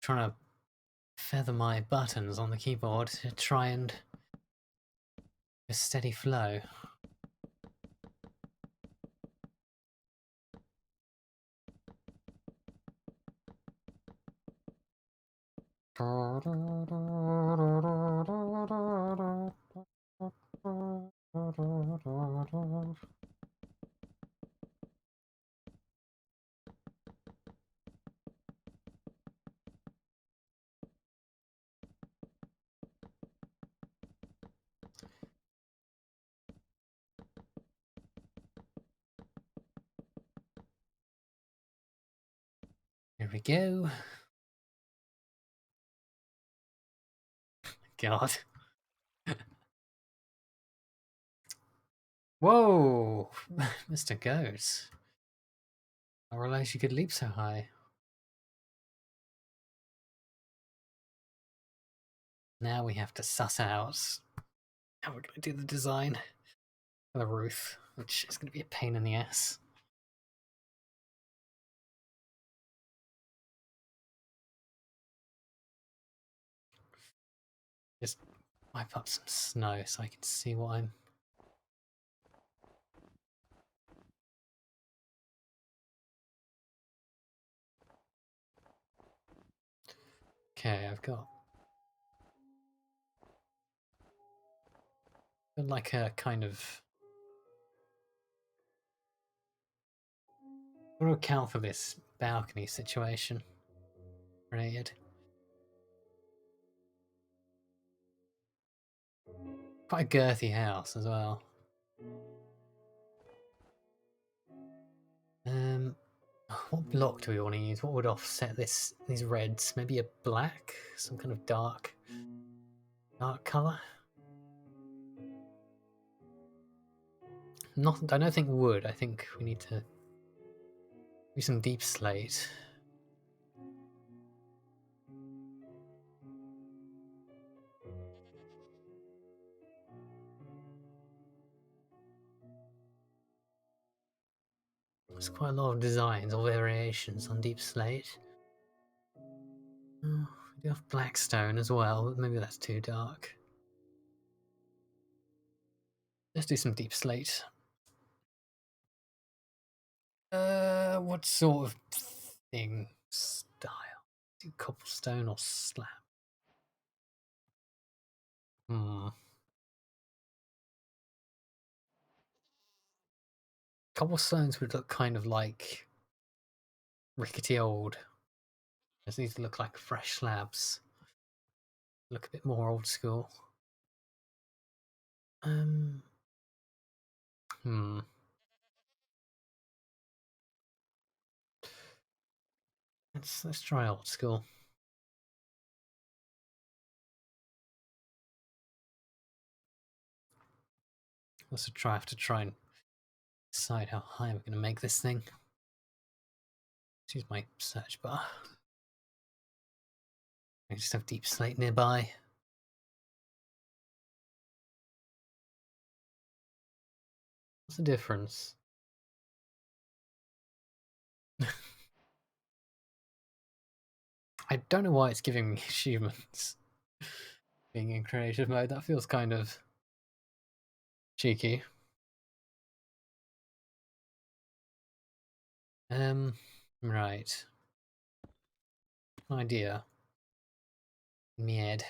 Trying to feather my buttons on the keyboard to try and a steady flow. Here we go. God. Whoa! Mr. Goat. I realized you could leap so high. Now we have to suss out how we're going to do the design for the roof, which is going to be a pain in the ass. Just wipe up some snow so I can see what I'm... Okay, I've got like a kind of... What do I account for this balcony situation created? Quite a girthy house as well. What block do we want to use? What would offset these reds? Maybe a black? Some kind of dark colour? I don't think wood. I think we need to do some deep slate. There's quite a lot of designs or variations on deep slate. Oh, we do have black stone as well, but maybe that's too dark. Let's do some deep slate. What sort of thing? Style? Do cobblestone or slab? Cobblestones would look kind of like rickety old. These need to look like fresh slabs. Look a bit more old school. Let's try old school. Let's have to try and decide how high we're going to make this thing. Let's use my search bar. I just have deep slate nearby. What's the difference? I don't know why it's giving me achievements. Being in creative mode, that feels kind of cheeky. Right. Idea. Mied.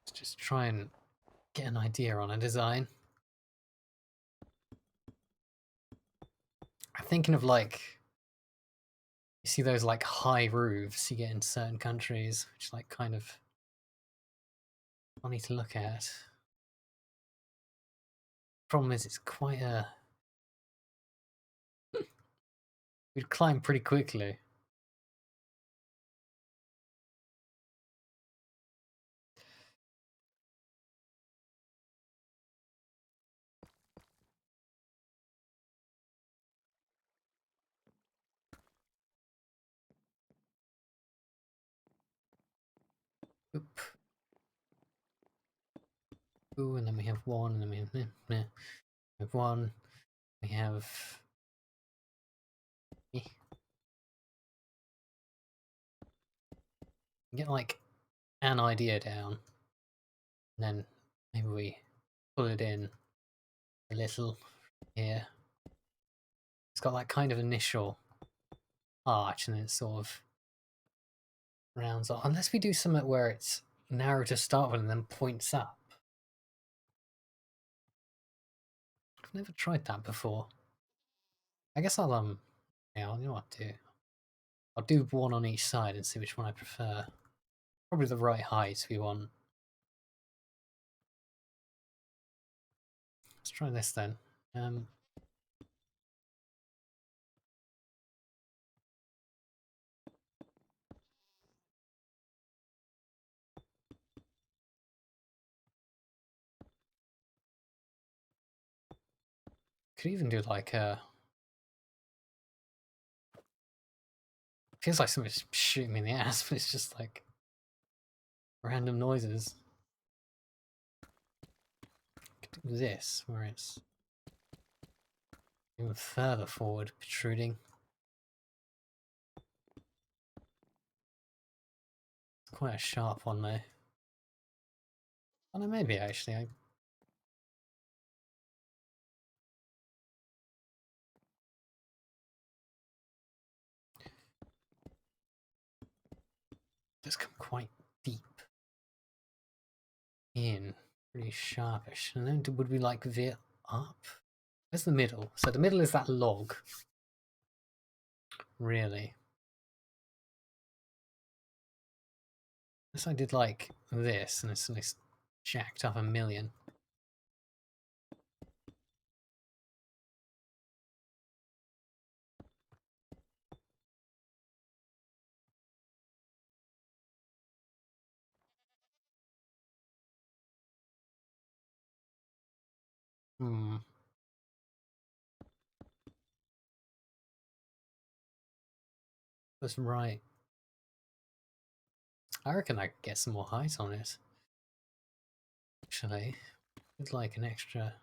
Let's just try and get an idea on a design. I'm thinking of like, you see those like high roofs you get in certain countries, which like kind of funny to look at. Problem is, it's quite a. We'd climb pretty quickly. Oop. Ooh, and then we have one, and then we have one. We have. Get like an idea down, and then maybe we pull it in a little here. It's got that kind of initial arch, and then it sort of rounds off. Unless we do something where it's narrow to start with and then points up. I've never tried that before. I guess I'll yeah, you know what I'll do. I'll do one on each side and see which one I prefer. Probably the right height we want. Let's try this then. Could even do like a. Feels like somebody's shooting me in the ass, but it's just like random noises. Could do this, where it's even further forward, protruding. It's quite a sharp one though. Oh no, maybe actually. I just come quite deep in, pretty sharpish. And then would we like veer up? Where's the middle? So the middle is that log. Really? Unless I did like this and it's jacked up a million. Hmm. That's right. I reckon I could get some more height on it. Actually, it's like an extra...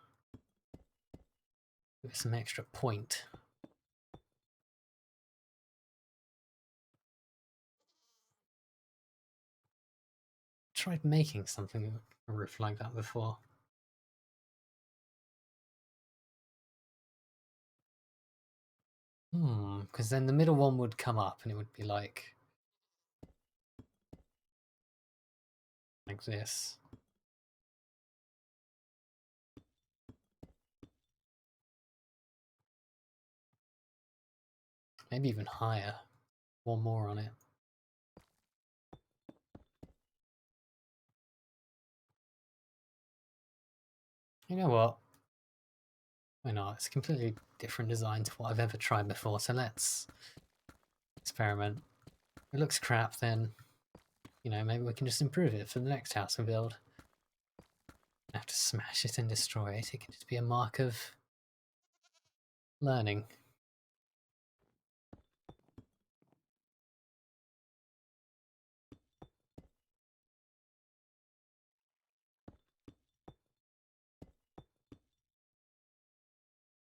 Give it some extra point. Tried making something a roof like that before. Because then the middle one would come up and it would be like this. Maybe even higher. One more on it. You know what? Why not? It's a completely different design to what I've ever tried before, so let's experiment. If it looks crap, then, you know, maybe we can just improve it for the next house we build. I have to smash it and destroy it. It can just be a mark of learning.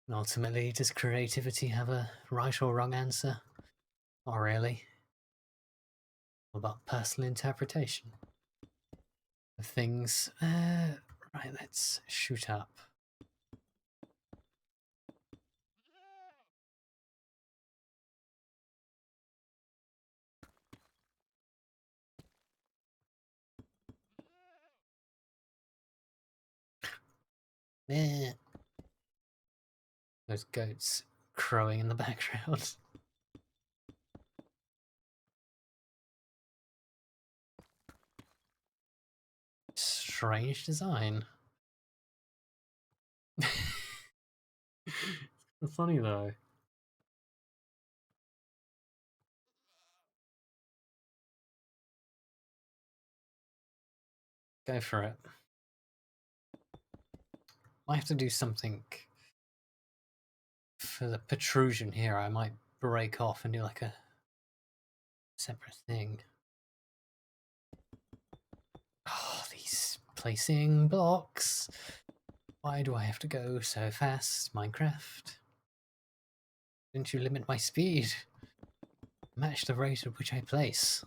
And ultimately, does creativity have a right or wrong answer? Not really. What about personal interpretation of things? Right, let's shoot up. Those goats crowing in the background. Strange design. It's funny though. Go for it. I have to do something for the protrusion here. I might break off and do like a separate thing. Oh, these placing blocks. Why do I have to go so fast, Minecraft? Didn't you limit my speed? Match the rate at which I place.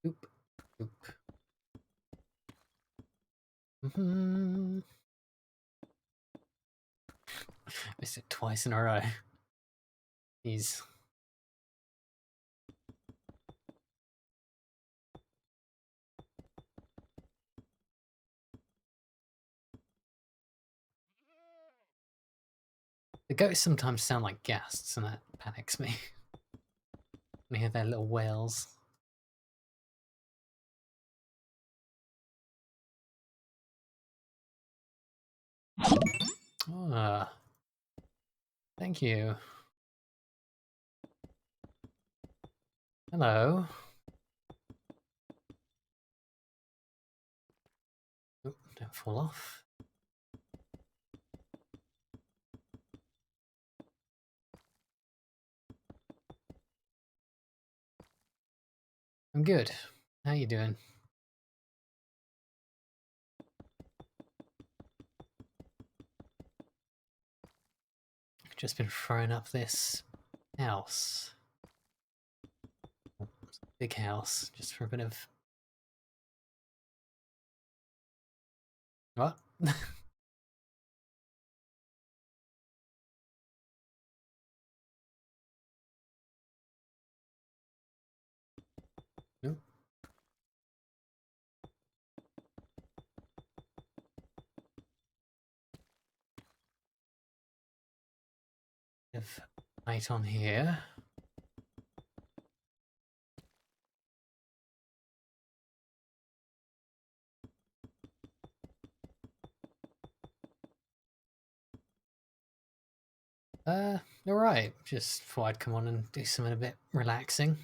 Oop, oop. Missed it twice in a row. He's... The goats sometimes sound like ghasts, and that panics me. When I hear their little wails. Ah, thank you. Hello. Oop, don't fall off. I'm good. How you doing? I've just been throwing up this house. Big house, just for a bit of... What? Nope. Of light on here. Alright. Just thought I'd come on and do something a bit relaxing.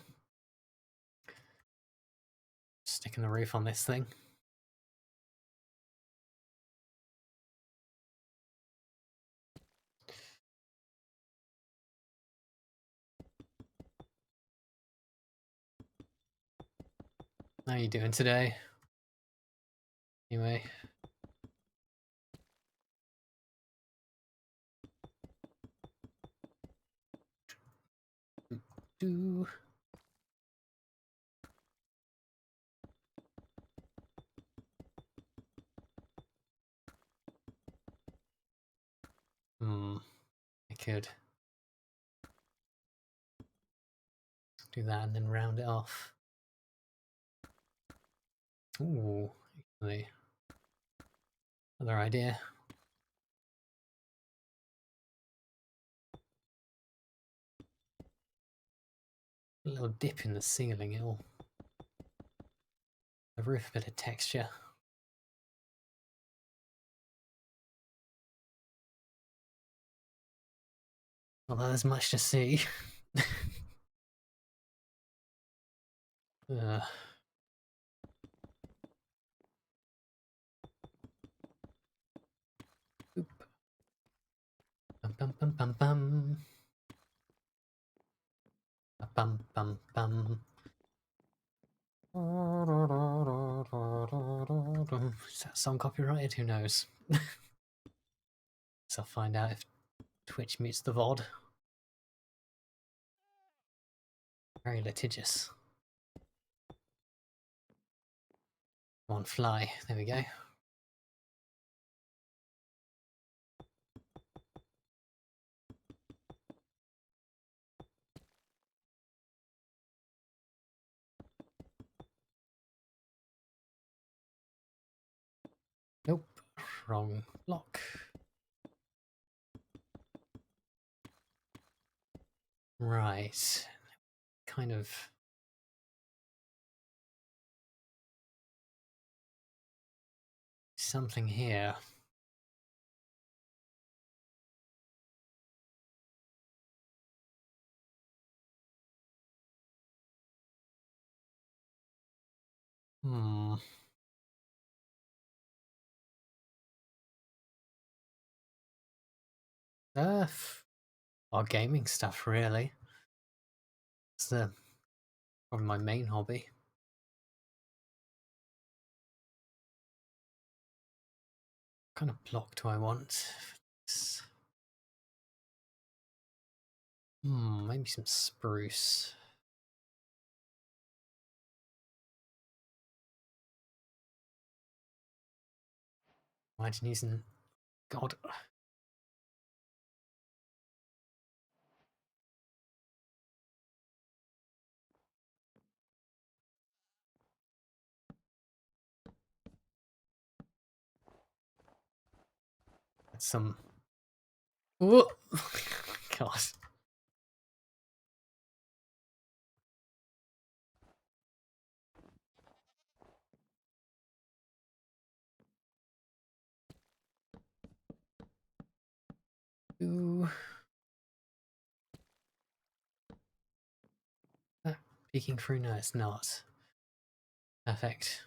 Sticking the roof on this thing. How you doing today? Anyway. Do. I could do that and then round it off. Ooh, actually, another idea. A little dip in the ceiling, it'll the roof a bit of texture. Although there's much to see. Oop. Bum bum bum bum bum. Bum bum bum. Is that song copyrighted? Who knows? So I'll find out if Twitch mutes the VOD. Very litigious. Come on, fly. There we go. Nope. Wrong block. Right. Kind of... something here. Our gaming stuff, really. It's probably my main hobby. What kind of block do I want? Maybe some spruce. Imagine using... God. That's some... Whoa! God. Ooh. Peeking through? No, it's not. Perfect.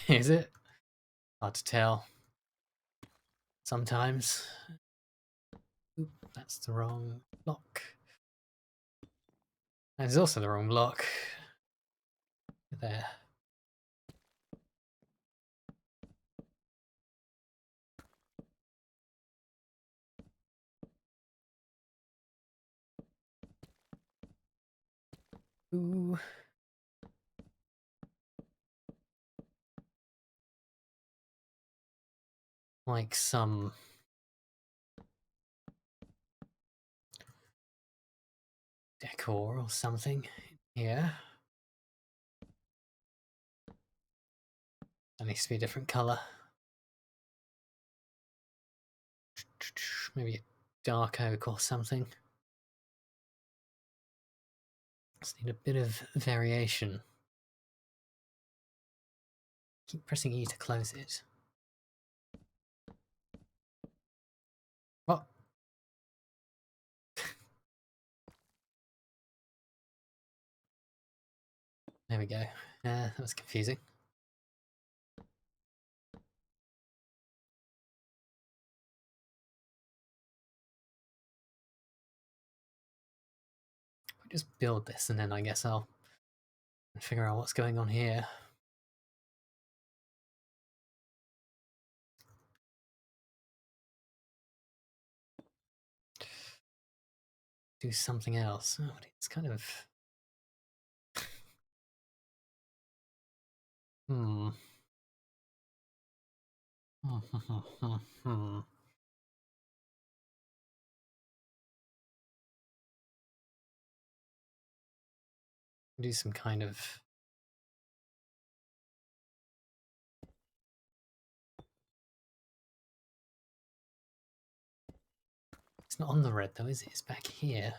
Is it? Hard to tell. Sometimes. Oop, that's the wrong block. That is also the wrong block. There. Ooh. Like some... decor or something. Yeah. That needs to be a different colour. Maybe a dark oak or something. Just need a bit of variation. Keep pressing E to close it. There we go. That was confusing. We just build this and then I guess I'll figure out what's going on here. Do something else. Oh, it's kind of... Hmm. Do some kind of... It's not on the red though, is it? It's back here.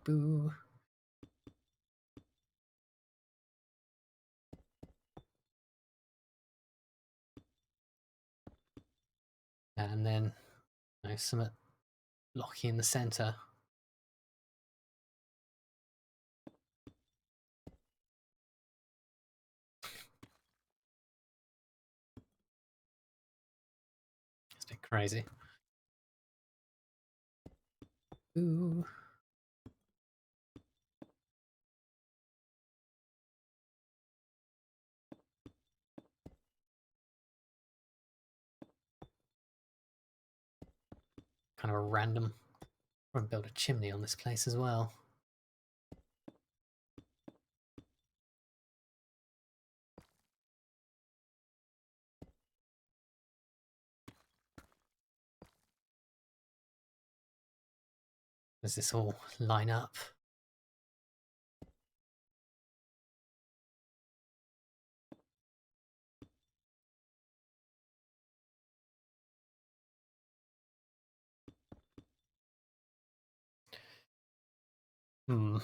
Boo. And then some blocky in the center. It's a bit crazy. Ooh. Kind of a random... We're going to build a chimney on this place as well. Does this all line up? Hmm.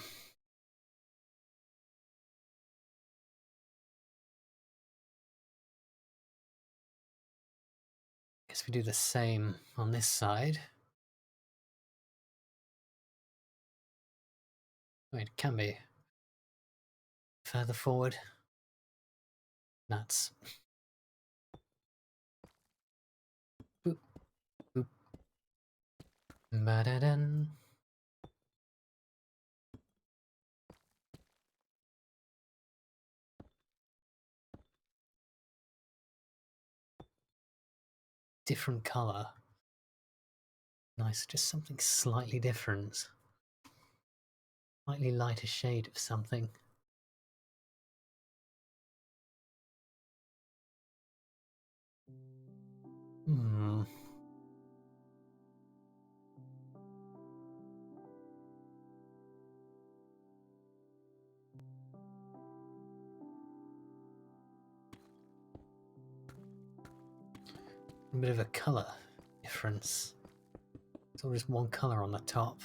Guess we do the same on this side. Wait, it can be further forward. Nuts. Boop. Boop. Ba-da-dun. Different color. Nice, just something slightly different. Slightly lighter shade of something. Hmm. A bit of a colour difference. It's all just one colour on the top.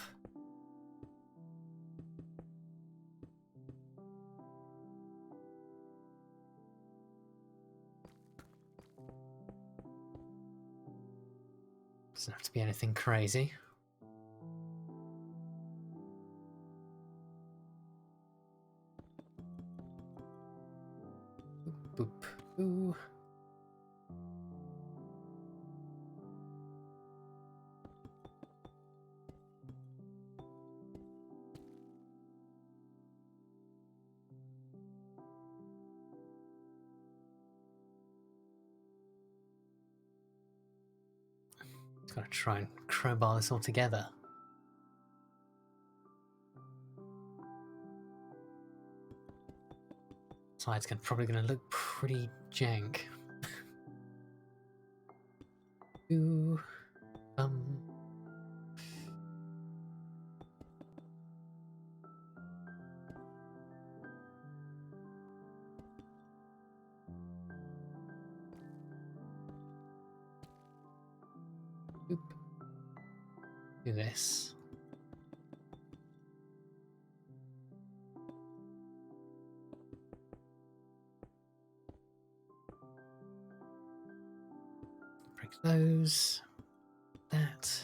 Doesn't have to be anything crazy. Boop, boop, boo. Just gotta try and crowbar this all together. Side's probably gonna look pretty jank. Ooh, Boop. Do this. Close that.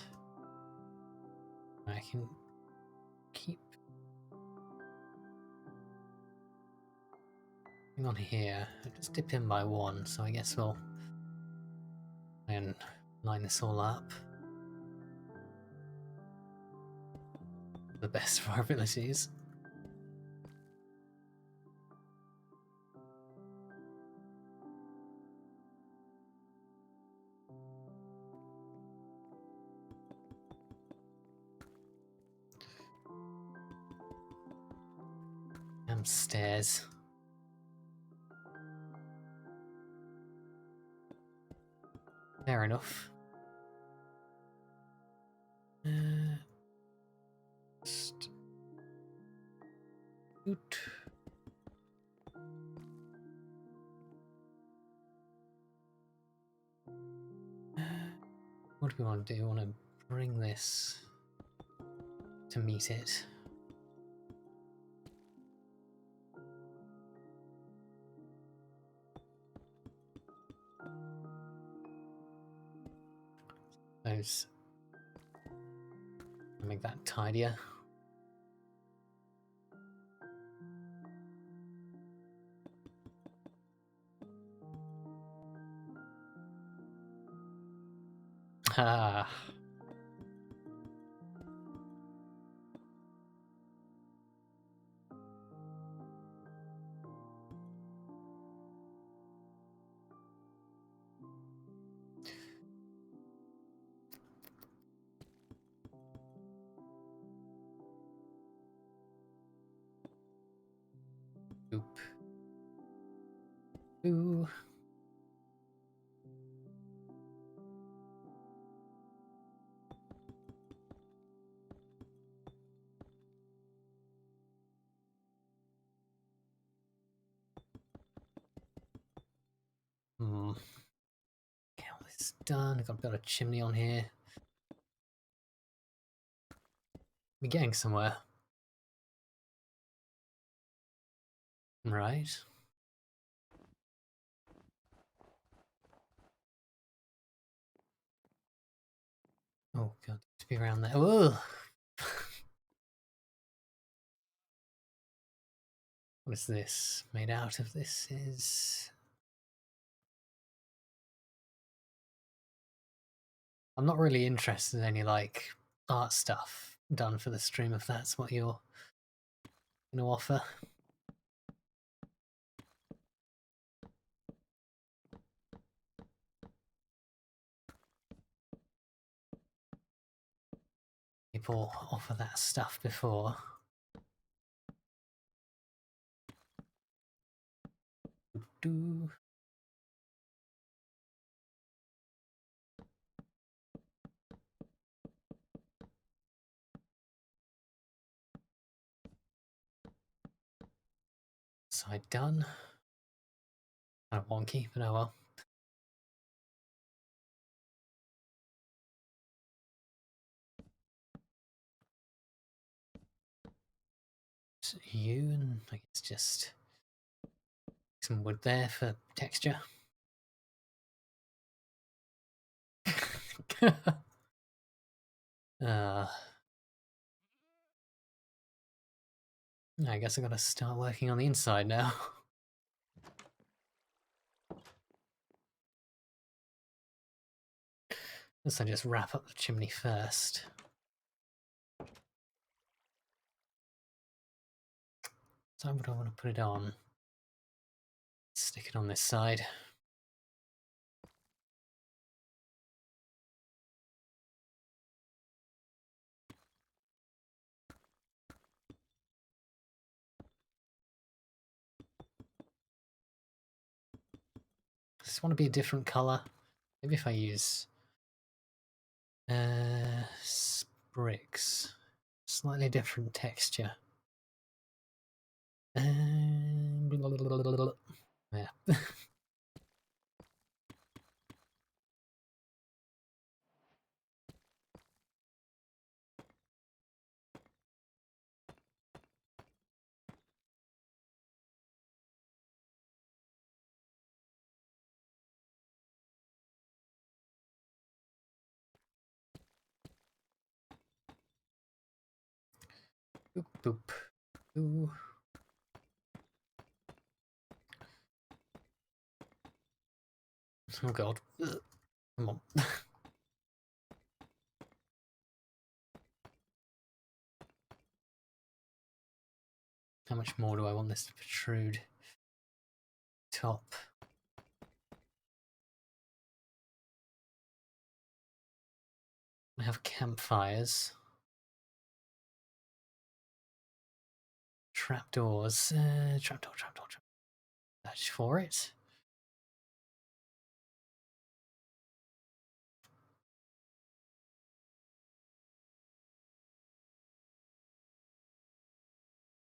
I can keep going on here. I just dip in by one, so I guess we'll try and line this all up. The best of our abilities. Stairs. Fair enough. Just oot. What do we want to do? We want to bring this to meet it. Those. Make that tidier. Ah. Oop. Ooh. Okay, all this is done. I've got a chimney on here. We're getting somewhere. Right. Oh god, to be around there. Whoa! What is this made out of? This is... I'm not really interested in any, like, art stuff done for the stream, if that's what you're going to offer. People offer that stuff before. Do. Side done. Kind of wonky, but oh well. So you, and I guess just some wood there for texture. I guess I gotta start working on the inside now. Guess I just wrap up the chimney first. So what do I want to put it on? Stick it on this side. I just want to be a different color. Maybe if I use bricks, slightly different texture. Yeah. Boop, boop. Ooh. Oh god. Ugh. Come on. How much more do I want this to protrude? Top. I have campfires. Trapdoors. Trapdoor. That's for it.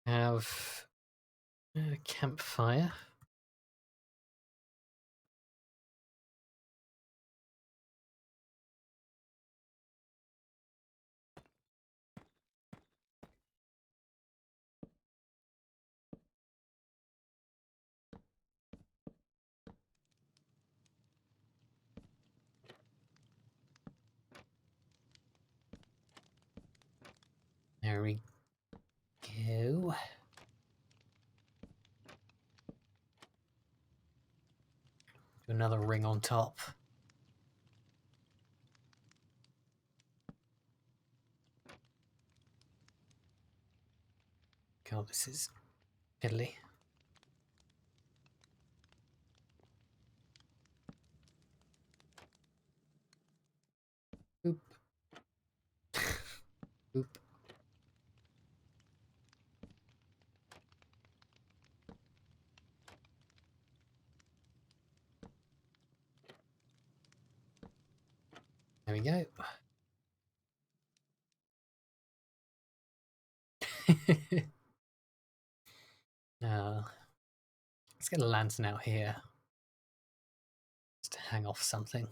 Have a campfire. There we go. Do another ring on top. God, this is fiddly. Boop. Boop. There we go. Let's get a lantern out here. Just to hang off something.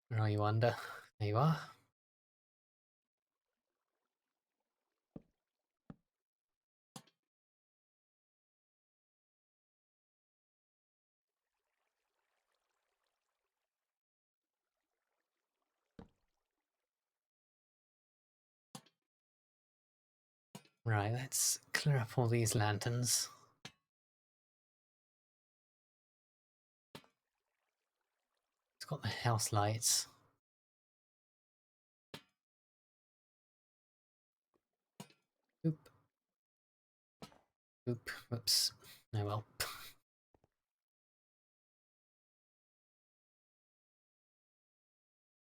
Where are you under? There you are. Right, let's clear up all these lanterns. It's got the house lights. Boop. Boop. Whoops. Oh well.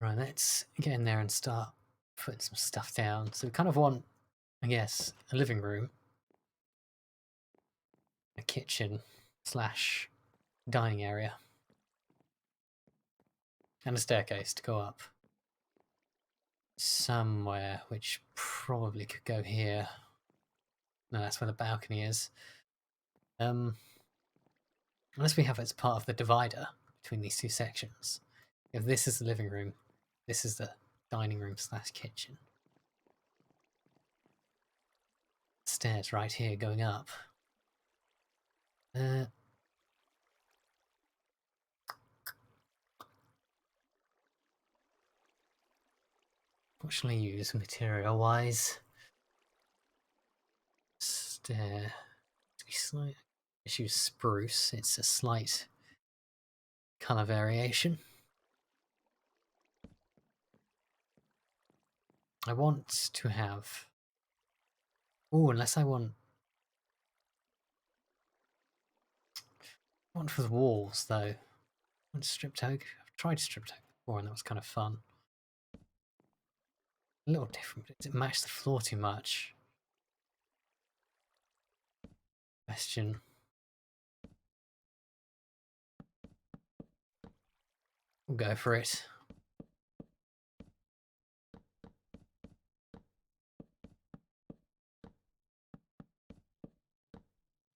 Right, let's get in there and start putting some stuff down. So we kind of want, I guess, a living room, a kitchen slash dining area, and a staircase to go up somewhere, which probably could go here. No, that's where the balcony is. Unless we have it as part of the divider between these two sections. If this is the living room, this is the dining room slash kitchen. Stairs right here going up. What shall I use material-wise? Stair. Let's use spruce. It's a slight colour variation. I want to have... Oh, unless I want for the walls, though. I want stripped oak. I've tried stripped oak before, and that was kind of fun. A little different, but does it match the floor too much? Question. We'll go for it.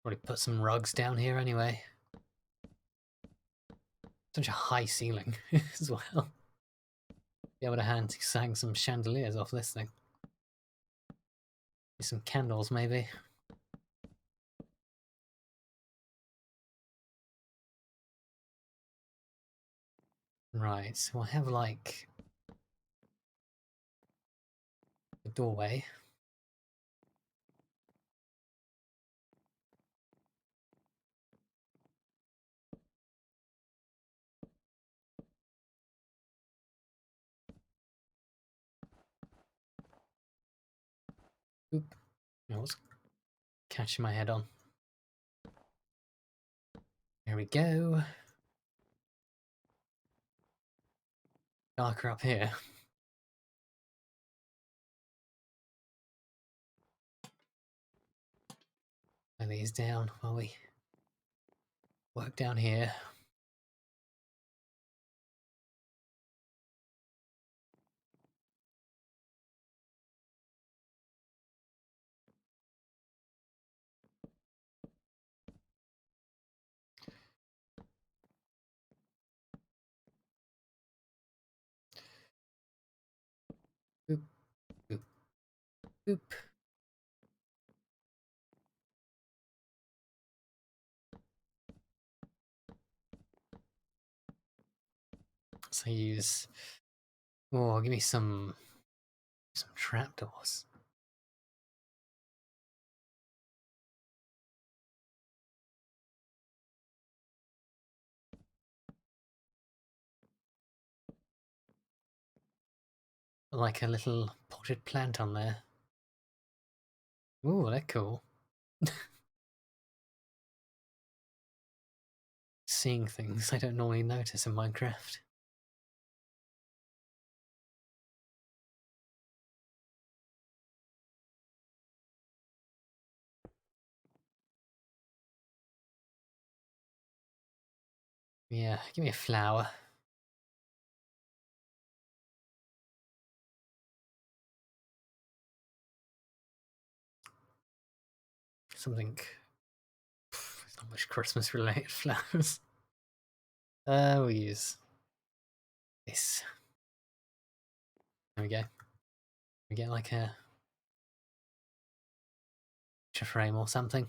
Probably put some rugs down here anyway. Such a high ceiling as well. Be able to hang some chandeliers off this thing. Some candles, maybe. Right, so I have like the doorway. Oop. I was catching my head on. There we go. Darker up here. Lay these down while we work down here. Boop, boop, boop. So use... Oh, give me some trapdoors. Like a little potted plant on there. Ooh, they're cool. Seeing things I don't normally notice in Minecraft. Yeah, give me a flower. Something... There's not much Christmas related flowers. We'll use this. There we go. We get like a picture frame or something.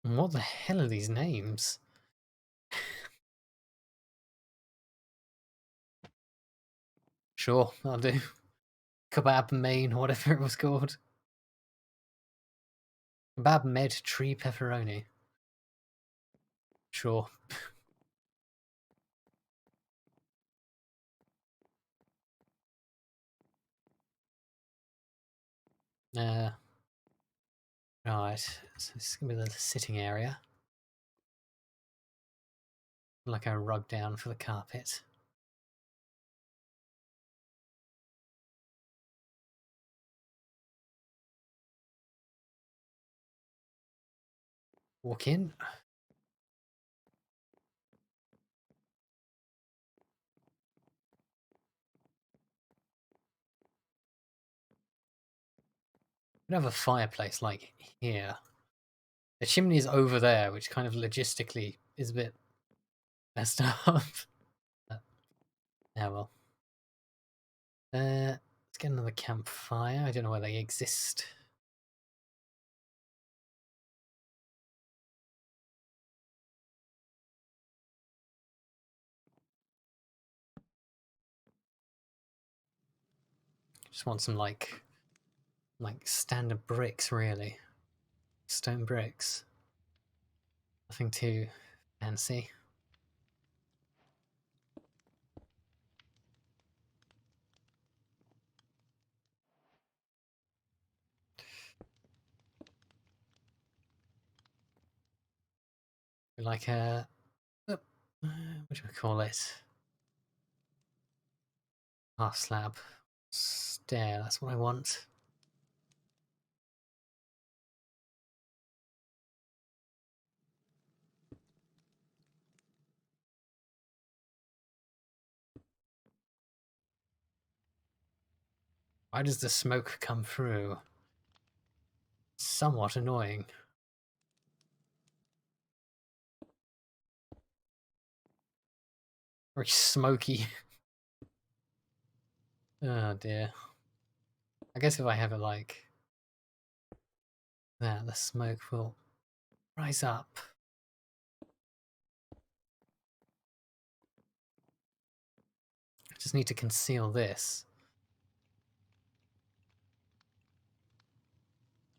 And what the hell are these names? Sure, I'll do. Kebab main, whatever it was called. Kebab med tree pepperoni. Sure. Right, so this is going to be the sitting area. Like a rug down for the carpet. Walk in. We have a fireplace like here. The chimney is over there, which kind of logistically is a bit messed up. Yeah, well. Let's get another campfire. I don't know where they exist. Just want some like standard bricks, really. Stone bricks. Nothing too fancy. Like a... what do we call it? Half slab. Stair, that's what I want. Why does the smoke come through? Somewhat annoying. Very smoky. Oh dear. I guess if I have it like that, the smoke will rise up. I just need to conceal this.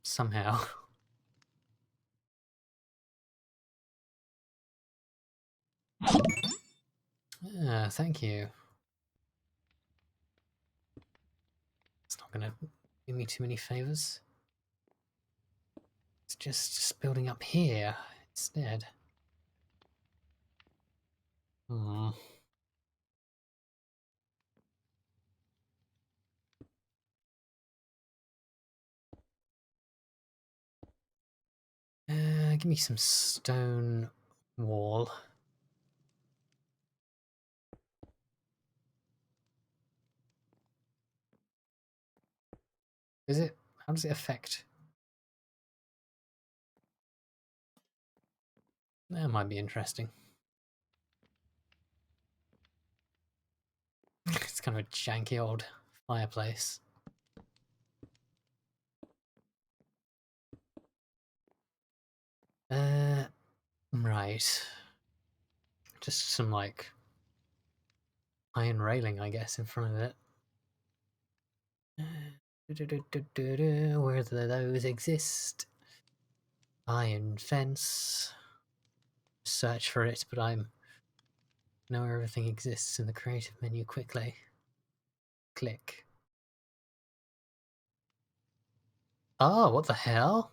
Somehow. Thank you. It's not gonna do me too many favors. It's just building up here instead. Hmm. Give me some stone wall. Is it? How does it affect? That might be interesting. It's kind of a janky old fireplace. Right. Just some, like, iron railing, I guess, in front of it. Where do those exist? Iron fence. Search for it, but I know where everything exists in the creative menu quickly. Click. Oh, what the hell?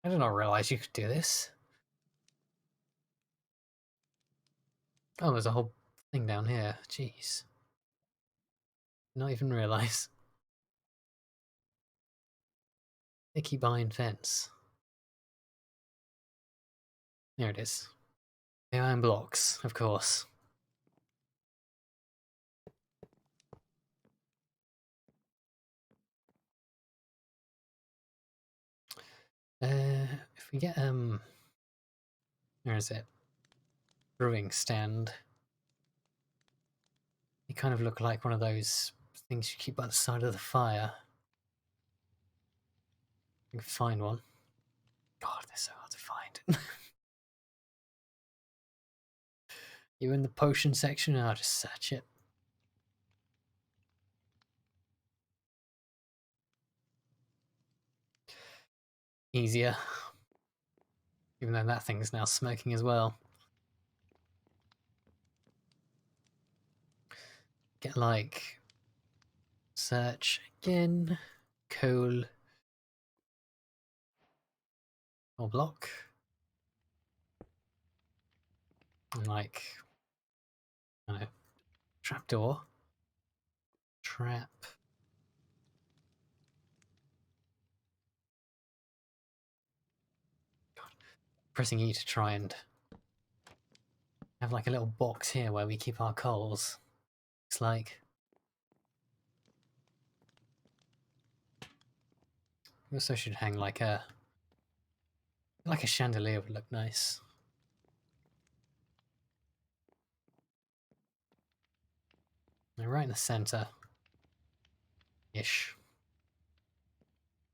I did not realize you could do this. Oh, there's a whole thing down here. Jeez. Not even realize. They keep iron fence. There it is. The iron blocks, of course. If we get where is it? Brewing stand. You kind of look like one of those things you keep by the side of the fire. You can find one. God, they're so hard to find. You in the potion section? I'll just search it. Easier. Even though that thing's now smoking as well. Get like search again. Coal. Or block. And like, I don't know, trapdoor. Trap. God. Pressing E to try and have like a little box here where we keep our coals. It's like we also should hang like a chandelier would look nice. They're right in the center. Ish.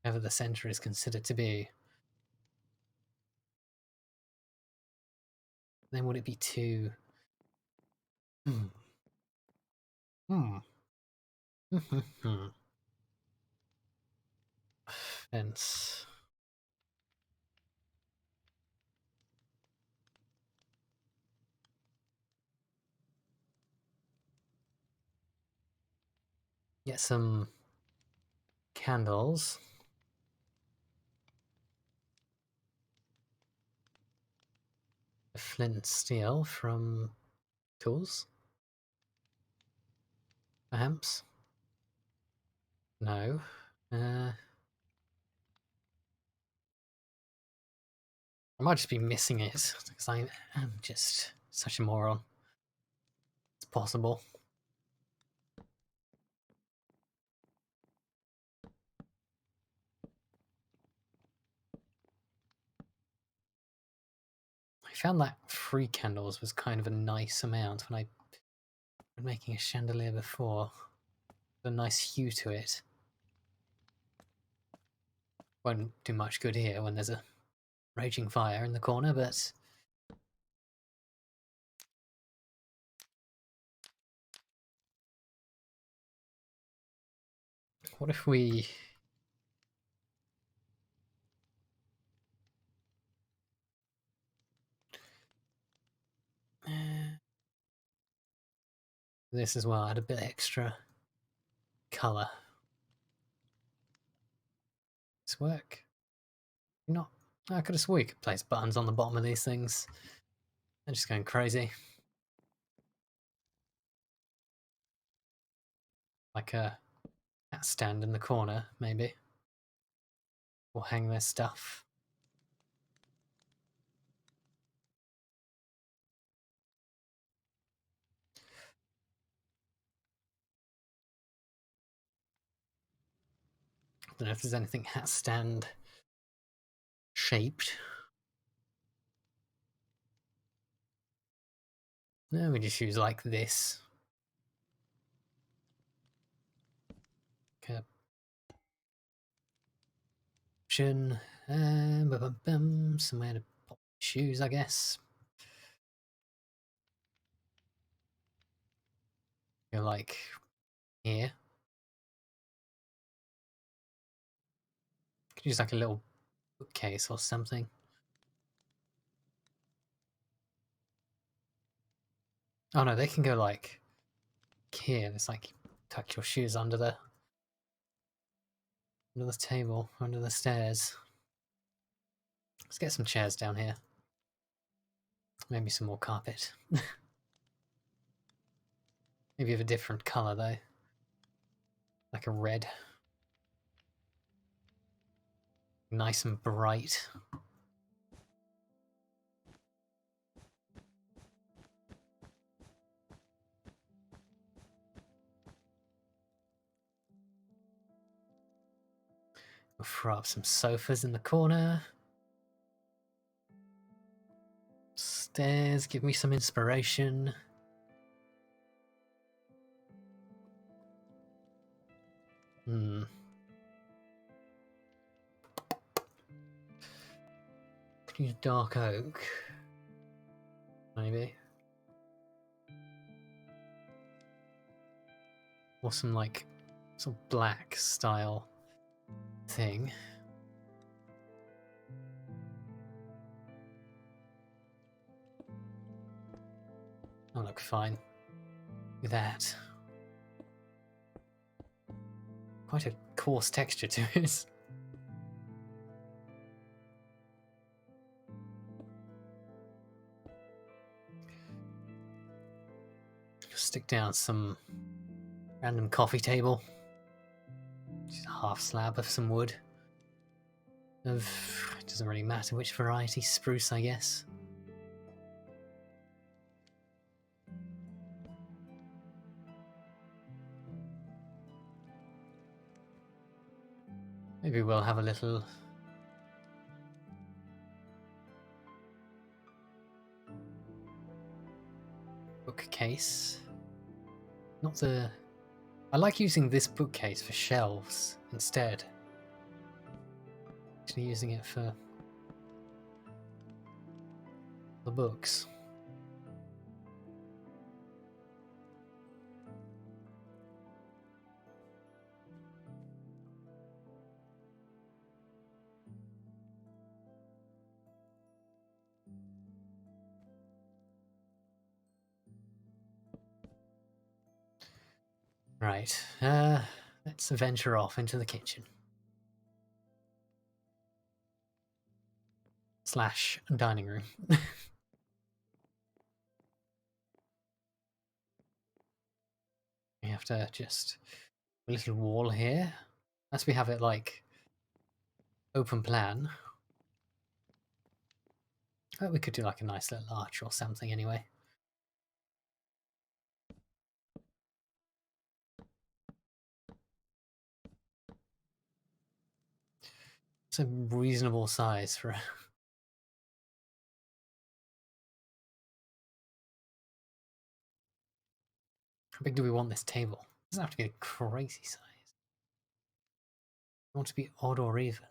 Whatever the center is considered to be. Then would it be too... Fence. Get some candles. Flint and steel from tools. Perhaps. No. I might just be missing it because I am just such a moron. It's possible. I found that 3 candles was kind of a nice amount when I was making a chandelier before. A nice hue to it. Won't do much good here when there's a raging fire in the corner, but what if we... this as well, add a bit extra colour. This work? Not... I could have swore you could place buttons on the bottom of these things. They're just going crazy. Like a hat stand in the corner, maybe. Or hang their stuff. I don't know if there's anything hat stand shaped. No, we just use like this. Okay. Option. Somewhere to pop shoes, I guess. Go like here. Could use like a little bookcase or something. Oh no, they can go like here. It's like tuck your shoes under the table, under the stairs. Let's get some chairs down here. Maybe some more carpet. Maybe of a different colour though. Like a red. Nice and bright. We'll throw up some sofas in the corner. Stairs, give me some inspiration. Could use dark oak. Maybe. Or some like sort of black style thing. That'll look fine with that. Quite a coarse texture to it. Stick down some random coffee table. Just a half slab of some wood. It doesn't really matter which variety, spruce I guess. Maybe we'll have a little bookcase. Not the... I like using this bookcase for shelves instead. Actually using it for the books. Right, let's venture off into the kitchen. Slash dining room. We have to just... a little wall here. Unless we have it like open plan. Oh, we could do like a nice little arch or something anyway. It's a reasonable size for... How big do we want this table? It doesn't have to be a crazy size. I want it to be odd or even.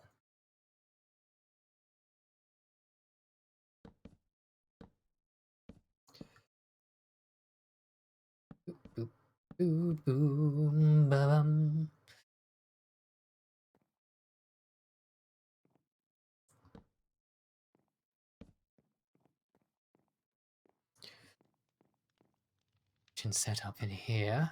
Boo boom ba bum. Kitchen set up in here.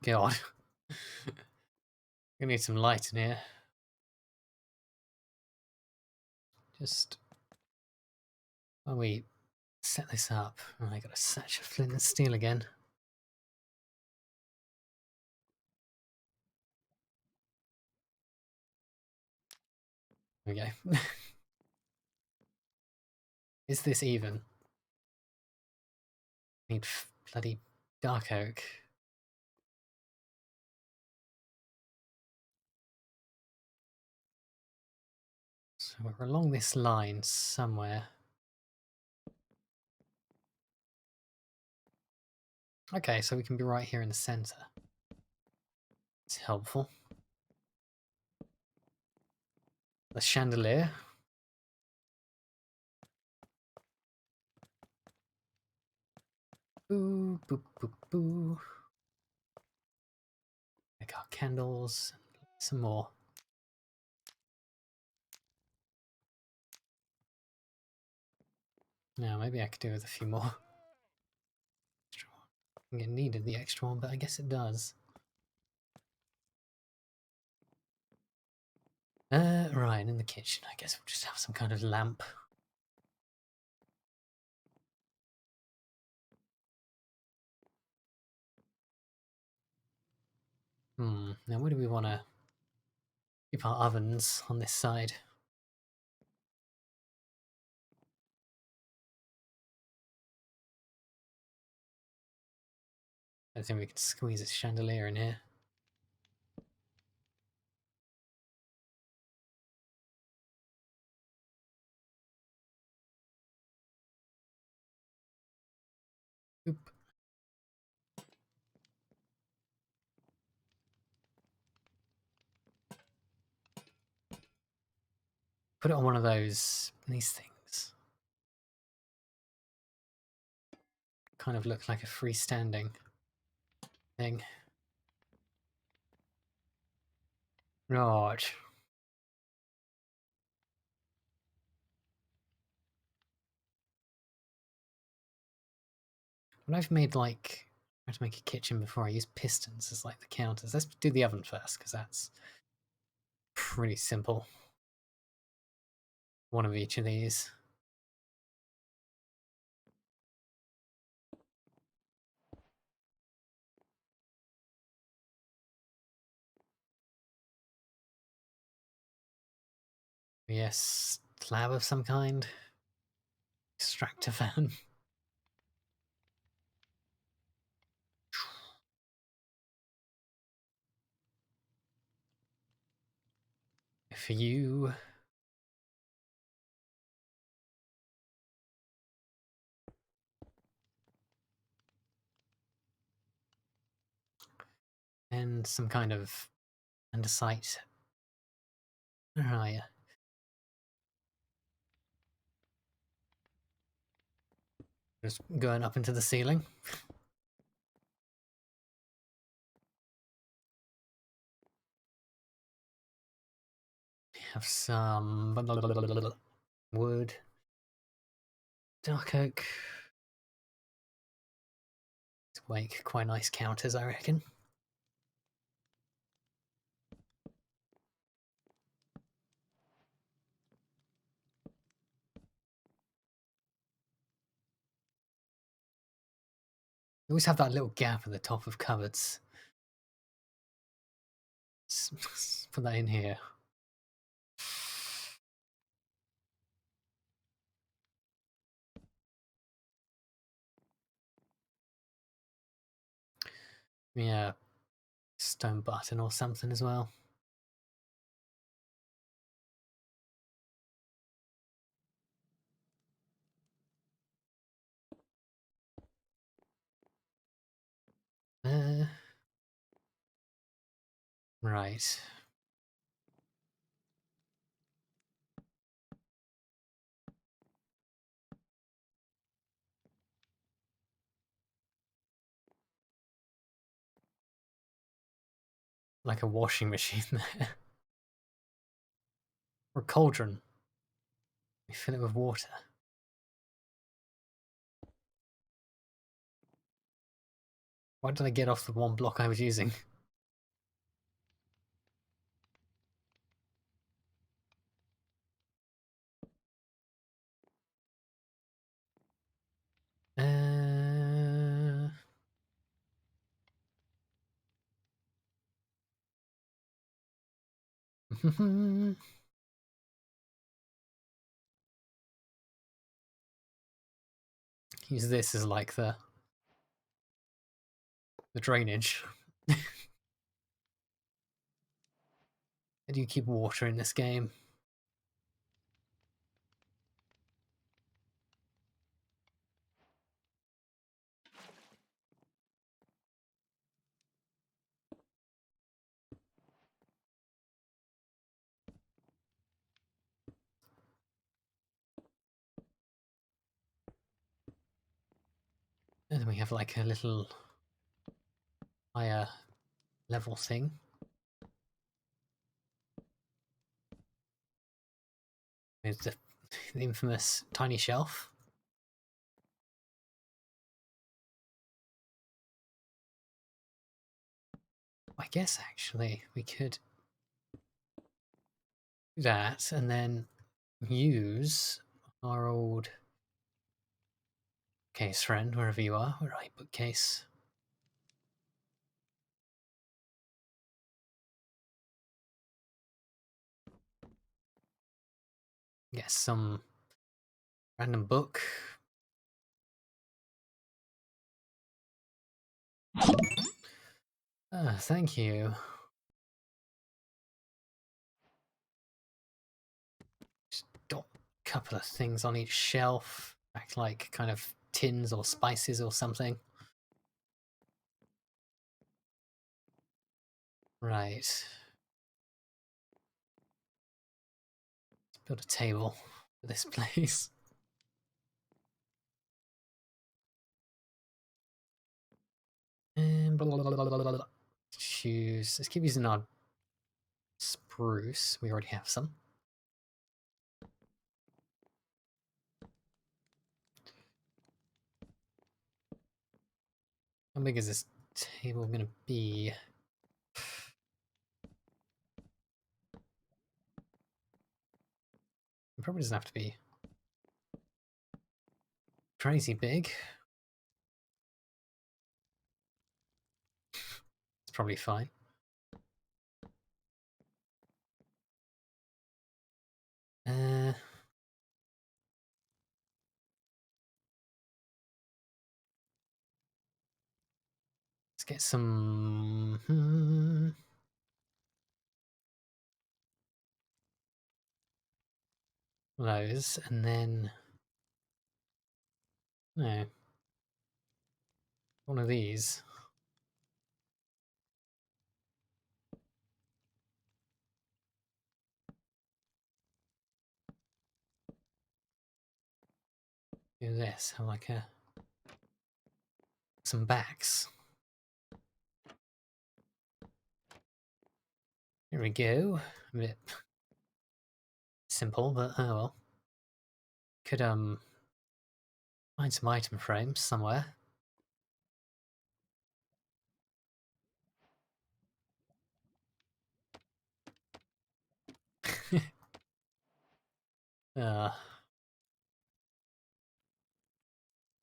God. We need some light in here. Just while we set this up. Oh, I got a satch of flint and steel again. There we go. Is this even? Need bloody dark oak. So we're along this line somewhere. Okay, so we can be right here in the center. It's helpful. The chandelier. Boo, boo, boo, boo. I got candles. Some more. Now, maybe I could do with a few more. I think it needed the extra one, but I guess it does. Right, in the kitchen, I guess we'll just have some kind of lamp. Now where do we want to keep our ovens on this side? I think we can squeeze a chandelier in here. Oop. Put it on one of these things. Kind of look like a freestanding thing. Right. When I've made like, I had to make a kitchen before, I use pistons as like the counters. Let's do the oven first, because that's pretty simple. One of each of these. Yes, slab of some kind. Extractor fan. For you. And some kind of andesite. Right. Just going up into the ceiling. Have some wood. Dark oak. Make quite nice counters, I reckon. You always have that little gap at the top of cupboards. Let's put that in here. Yeah, stone button or something as well. Right. like a washing machine there. Or a cauldron. We fill it with water. Why did I get off the one block I was using? Use this as like the drainage. How do you keep water in this game? And then we have like a little higher level thing. With the infamous tiny shelf. I guess actually we could do that and then use our old case friend, wherever you are. Where I put case? Get some random book. Thank you. Just got a couple of things on each shelf. Act like kind of tins or spices or something. Right. Let's build a table for this place. And choose. Let's keep using our spruce. We already have some. How big is this table going to be? It probably doesn't have to be crazy big. It's probably fine. Let's get some... those, and then... No. One of these. Do this, have like a... some backs. Here we go. A bit simple, but oh well. Could find some item frames somewhere.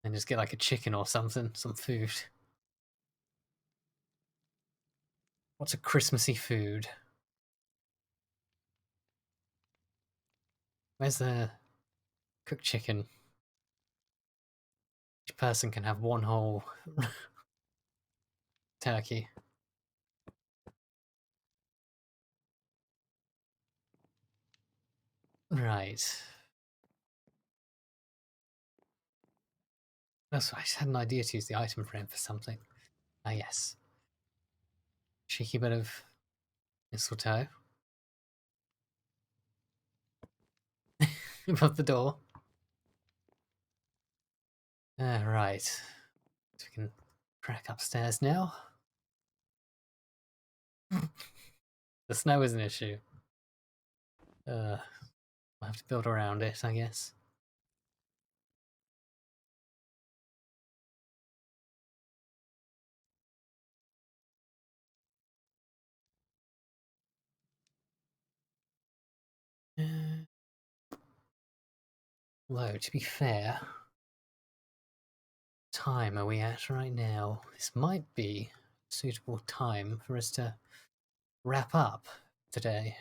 And just get like a chicken or something, some food. What's a Christmassy food? Where's the cooked chicken? Each person can have one whole turkey. Right. That's right, I had an idea to use the item frame for something. Ah, yes. Cheeky bit of mistletoe. Above the door. Right. So we can crack upstairs now. The snow is an issue. I'll have to build around it, I guess. Although, to be fair, time are we at right now? This might be a suitable time for us to wrap up today.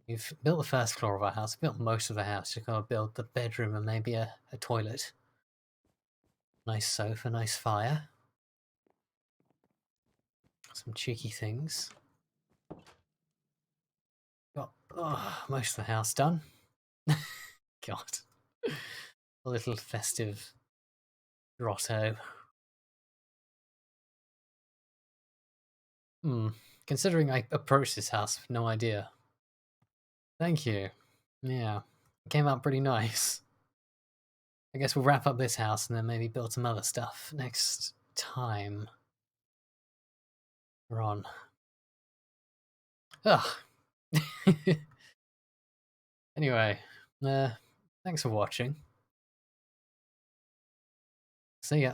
We've built the first floor of our house, built most of the house. Just gotta build the bedroom and maybe a toilet. Nice sofa, nice fire. Some cheeky things. Got most of the house done. God. A little festive grotto. Considering I approached this house with no idea. Thank you. Yeah. It came out pretty nice. I guess we'll wrap up this house and then maybe build some other stuff next time. We're on. Ugh. Anyway, thanks for watching. See ya.